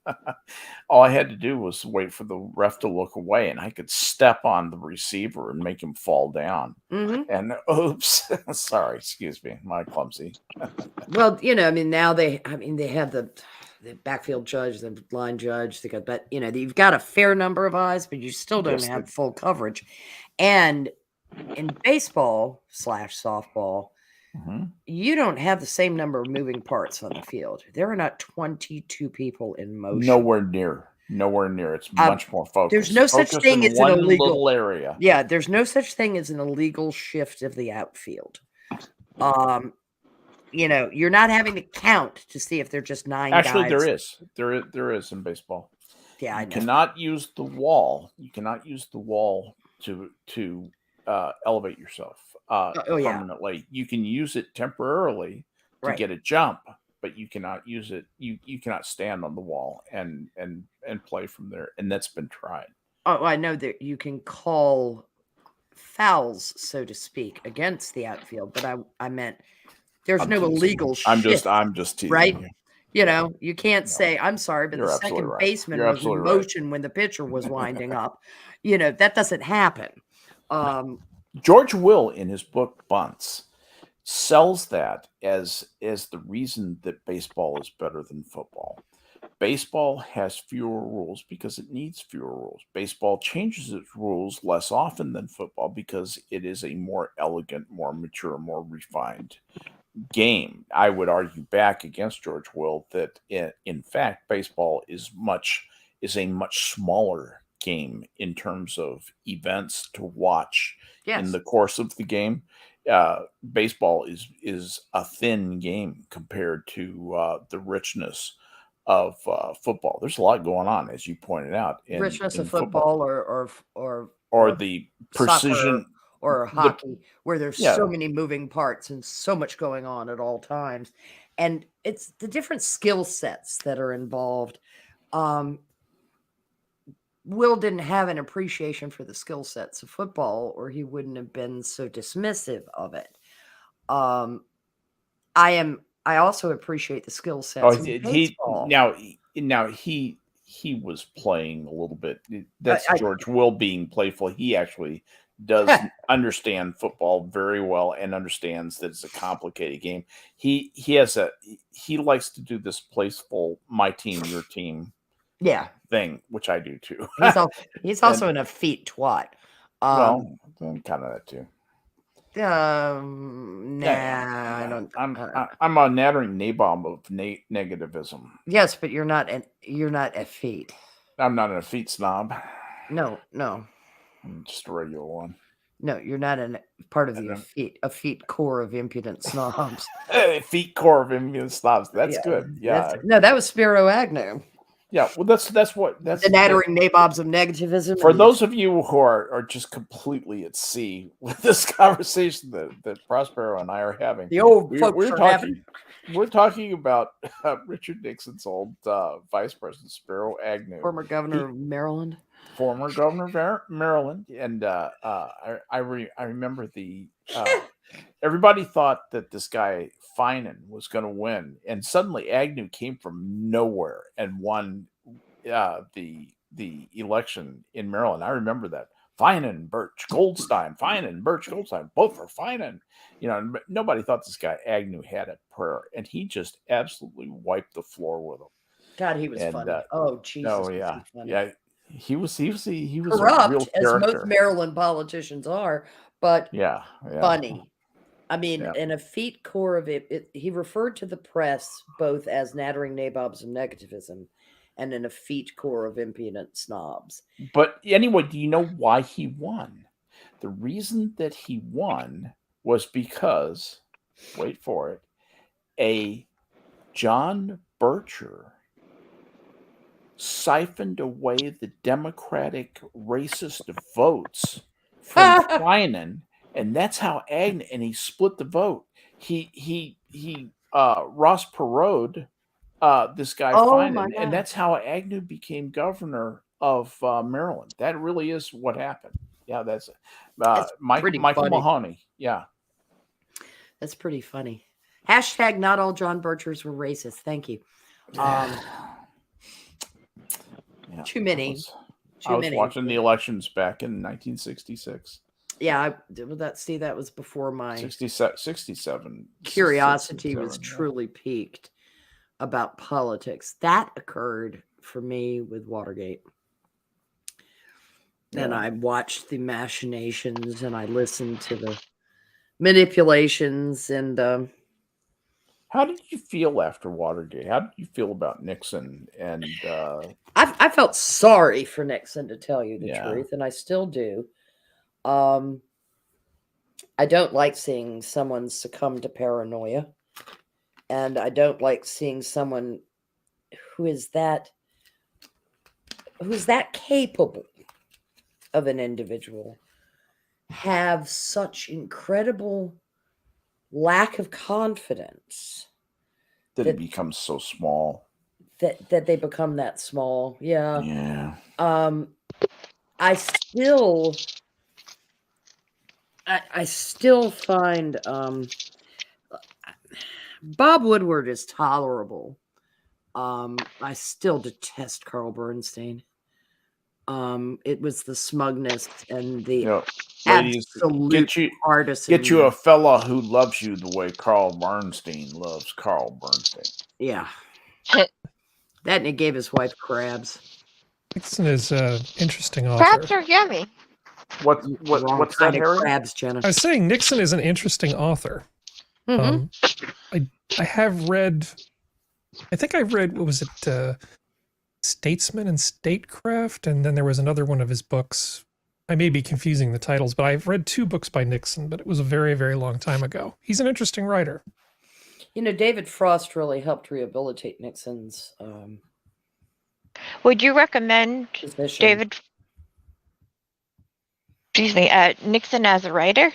All I had to do was wait for the ref to look away, and I could step on the receiver and make him fall down. Mm-hmm. And oops, sorry, excuse me, my clumsy. Well, I mean, now they have the backfield judge, the line judge. But you've got a fair number of eyes, but you still don't have full coverage. And in baseball / softball, you don't have the same number of moving parts on the field. There are not 22 people in motion. Nowhere near. It's much more focused. There's no such thing as an illegal little area. Yeah, there's no such thing as an illegal shift of the outfield. You're not having to count to see if they're just 9 Actually, guys. there is in baseball. Yeah, you cannot use the wall. You cannot use the wall to elevate yourself permanently. You can use it temporarily to get a jump, but you cannot use it. You cannot stand on the wall and play from there. And that's been tried. Oh, I know that you can call fouls, so to speak, against the outfield, but I meant there's no illegal shift. I'm just teasing right? you. You can't say, I'm sorry, but the second baseman was in motion when the pitcher was winding up. That doesn't happen. George Will, in his book Bunts, sells that as the reason that baseball is better than football. Baseball has fewer rules because it needs fewer rules. Baseball changes its rules less often than football because it is a more elegant, more mature, more refined game. I would argue back against George Will that in fact baseball is a much smaller game in terms of events to watch in the course of the game. Baseball is a thin game compared to the richness of football. There's a lot going on, as you pointed out. Richness of football or the precision or hockey, where there's so many moving parts and so much going on at all times. And it's the different skill sets that are involved. Will didn't have an appreciation for the skill sets of football, or he wouldn't have been so dismissive of it. I also appreciate the skill sets. He was playing a little bit. That's George Will being playful. He actually does understand football very well and understands that it's a complicated game. He likes to do this playful my team, your team thing, which I do too. He's also an effete twat. Well, I'm kind of that too. I don't. I'm a nattering nabob of negativism. Yes, but you're not effete. I'm not an effete snob. No. I'm just a regular one. No, you're not part of the effete core of impudent snobs. Effete core of impudent snobs. That's good. Yeah. That was Spiro Agnew. Yeah, well, that's the nattering nabobs of negativism. For those of you who are just completely at sea with this conversation that Prospero and I are having, the old folks are having. We're talking about Richard Nixon's old vice president, Spiro Agnew, former governor of Maryland. Former governor of Maryland, and I remember the. Everybody thought that this guy Finan was going to win, and suddenly Agnew came from nowhere and won the election in Maryland. I remember that. Finan, Birch, Goldstein, Finan, Birch, Goldstein, both for Finan. Nobody thought this guy Agnew had a prayer, and he just absolutely wiped the floor with him. God, he was funny. Oh, Jesus! Oh yeah, yeah. He was corrupt, a real as character. most Maryland politicians are, but funny. I mean, an effete core of it. He referred to the press both as nattering nabobs of negativism and an effete core of impudent snobs. But anyway, do you know why he won? The reason that he won was because, wait for it, a John Bircher siphoned away the Democratic racist votes from Finan, and that's how Agnew, and he split the vote. He Ross Perot, this guy Finan, and that's how Agnew became governor of Maryland. That really is what happened. Yeah, that's Michael funny. Mahoney. Yeah, that's pretty funny. Hashtag not all John Birchers were racist. Thank you. Yeah, too many. I was watching the elections back in 1966. Yeah, that was before my 67. Curiosity was truly piqued about politics. That occurred for me with Watergate. And I watched the machinations and I listened to the manipulations. And how did you feel after Watergate? How did you feel about Nixon? And I felt sorry for Nixon, to tell you the truth, and I still do. I don't like seeing someone succumb to paranoia, and I don't like seeing someone who is that capable of an individual have such incredible lack of confidence that it becomes so small. That they become that small. Yeah. Yeah. I still find Bob Woodward is tolerable. I still detest Carl Bernstein. It was the smugness and the absolute partisan. Get you a fella who loves you the way Carl Bernstein loves Carl Bernstein. Yeah. That and he gave his wife crabs. Nixon is an interesting author. Crabs are yummy. What's that, Harry? Crabs, Jenna. I was saying Nixon is an interesting author. Mm-hmm. I have read, I think I've read, what was it, Statesman and Statecraft, and then there was another one of his books. I may be confusing the titles, but I've read 2 books by Nixon, but it was a very, very long time ago. He's an interesting writer. You know, David Frost really helped rehabilitate Nixon's Would you recommend position. Nixon as a writer,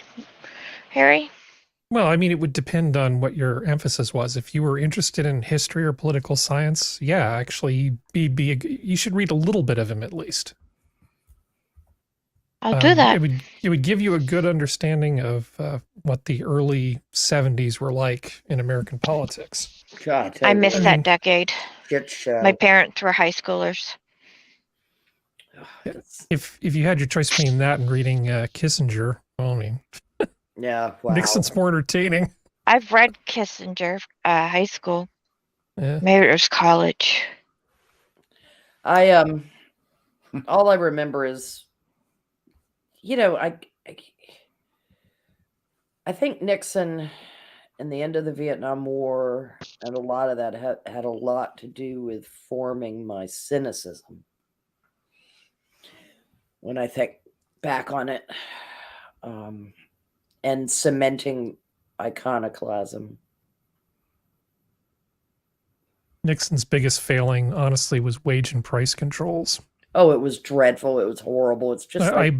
Harry? Well, I mean, it would depend on what your emphasis was. If you were interested in history or political science, yeah, actually, you should read a little bit of him at least. I'll do that. It would give you a good understanding of what the early 70s were like in American politics. God, I missed that decade. Shit show. My parents were high schoolers. If you had your choice between that and reading Kissinger, well, I mean, yeah, wow. Nixon's more entertaining. I've read Kissinger, high school. Yeah. Maybe it was college. All I remember is, you know, I think Nixon and the end of the Vietnam War and a lot of that had a lot to do with forming my cynicism. When I think back on it, and cementing iconoclasm. Nixon's biggest failing, honestly, was wage and price controls. Oh, it was dreadful. It was horrible. It's just I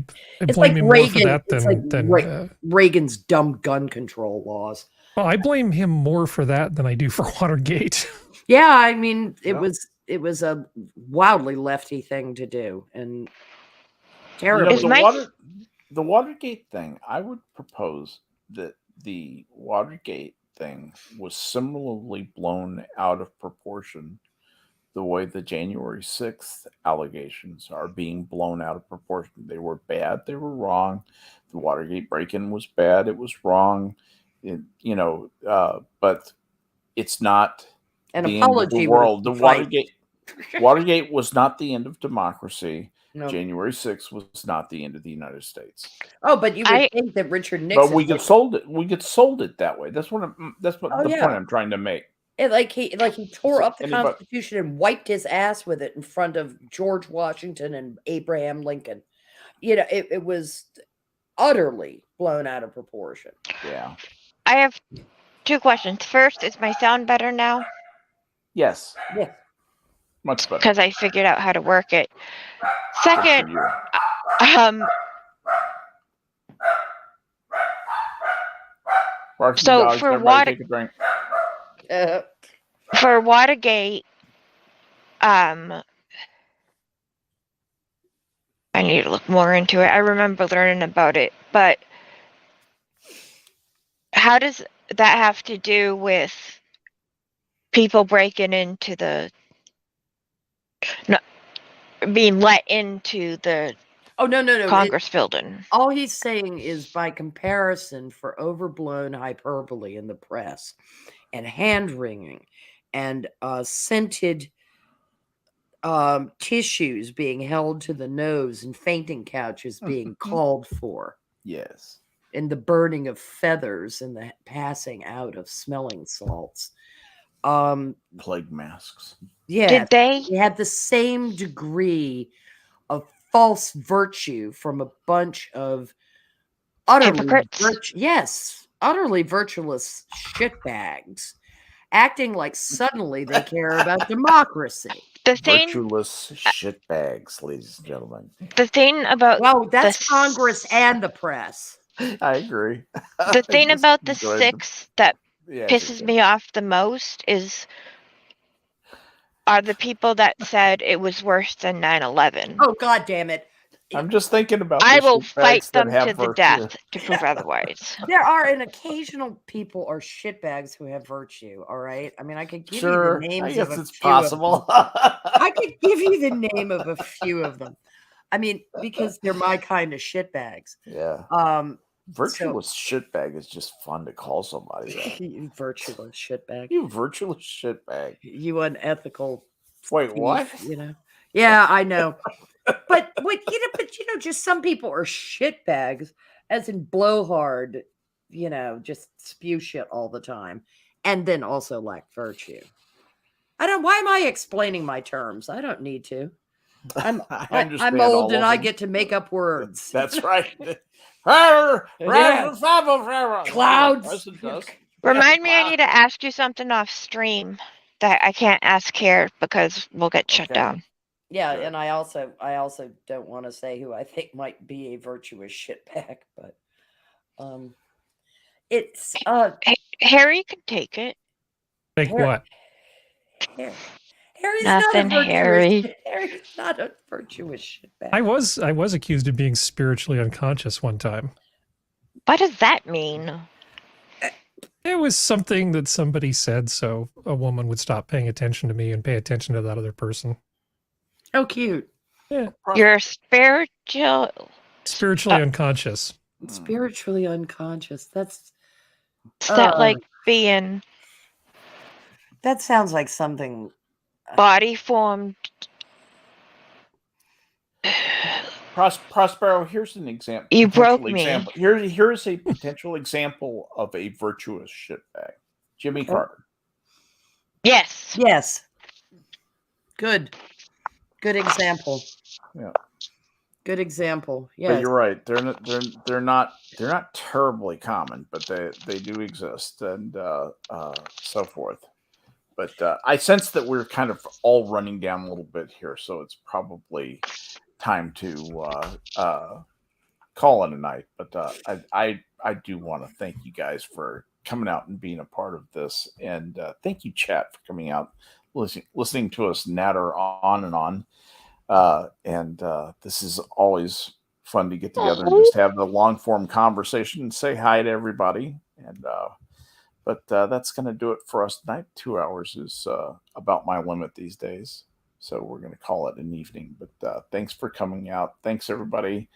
blame him more for that than Reagan's dumb gun control laws. Well, I blame him more for that than I do for Watergate. Yeah, I mean, it was a wildly lefty thing to do, and terrible. The Watergate thing, I would propose that the Watergate thing was similarly blown out of proportion the way the January 6th allegations are being blown out of proportion. They were bad. They were wrong. The Watergate break-in was bad. It was wrong. But it's not an the apology. End of the world. The Watergate was not the end of democracy. No. January 6th was not the end of the United States. Oh, but you would think that Richard Nixon. But we get sold it. We get sold it that way. That's what the point I'm trying to make. like he tore So up the anybody- Constitution and wiped his ass with it in front of George Washington and Abraham Lincoln. You know, it was utterly blown out of proportion. Yeah. I have 2 questions. First, is my sound better now? Yes. Yeah. Much better. Because I figured out how to work it. Good for Second, you. Barking So dogs, for everybody water- take a drink. for Watergate, I need to look more into it. I remember learning about it, but how does that have to do with people breaking into being let into the Oh no. Congress building? All he's saying is, by comparison, for overblown hyperbole in the press and hand wringing and scented tissues being held to the nose and fainting couches being called for, Yes. and the burning of feathers and the passing out of smelling salts. Plague masks. Yeah, Did they? we had the same degree of false virtue from a bunch of utterly Hypocrites? utterly virtuous shitbags acting like suddenly they care about democracy. The thing, Virtueless shitbags, ladies and gentlemen. the thing about Well, that's the Congress and the press. I agree. the thing Just about the enjoyed 6 that yeah, pisses me off the most are the people that said it was worse than 9/11. Oh, God damn it. I'm just thinking about I the will shitbags fight that them have to the virtue. death to prove otherwise. There are an occasional people or shitbags who have virtue, all right? I mean, I could give Sure, you the names I guess of a it's few of possible. them. I could give you the name of a few of them. I mean, because they're my kind of shitbags. Yeah. Virtuous shitbag is just fun to call somebody that. You virtuous shitbag. You virtuous shitbag. You unethical. Wait, what? thief, you know? Yeah, I know. But just some people are shitbags, as in blowhard, just spew shit all the time, and then also lack virtue. Why am I explaining my terms? I don't need to. I'm understand old all and of I them. get to make up words. That's right. Yeah. Clouds. Remind me, I need to ask you something off stream that I can't ask here because we'll get shut Okay. down. Yeah, Good. and I also don't want to say who I think might be a virtuous shitbag, but it's Harry can take it. Like Harry- what? Harry's Nothing, not a virtuous. Harry. Harry's not a virtuous shitbag. I was accused of being spiritually unconscious one time. What does that mean? It was something that somebody said, so a woman would stop paying attention to me and pay attention to that other person. Oh, cute. You're spiritual. Spiritually unconscious. Spiritually unconscious. That's Is that like being that sounds like something. body formed? Prospero, here's an example. You broke potential me. Example. Here's a potential example of a virtuous shitbag. Jimmy Carter. Yes. Yes. Good example. Yeah. Good example. But Yeah. you're right. They're not terribly common, but they do exist and so forth. But I sense that we're kind of all running down a little bit here, so it's probably time to call it a night. But I do want to thank you guys for coming out and being a part of this, and thank you, chat, for coming out, listening to us natter on and on. And this is always fun to get together and just have the long form conversation and say hi to everybody. And but that's going to do it for us tonight. 2 hours is about my limit these days, so we're going to call it an evening. But thanks for coming out. Thanks, everybody.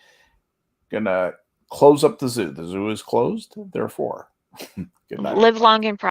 Gonna close up the zoo. The zoo is closed, therefore. Good night. Live long and prosper.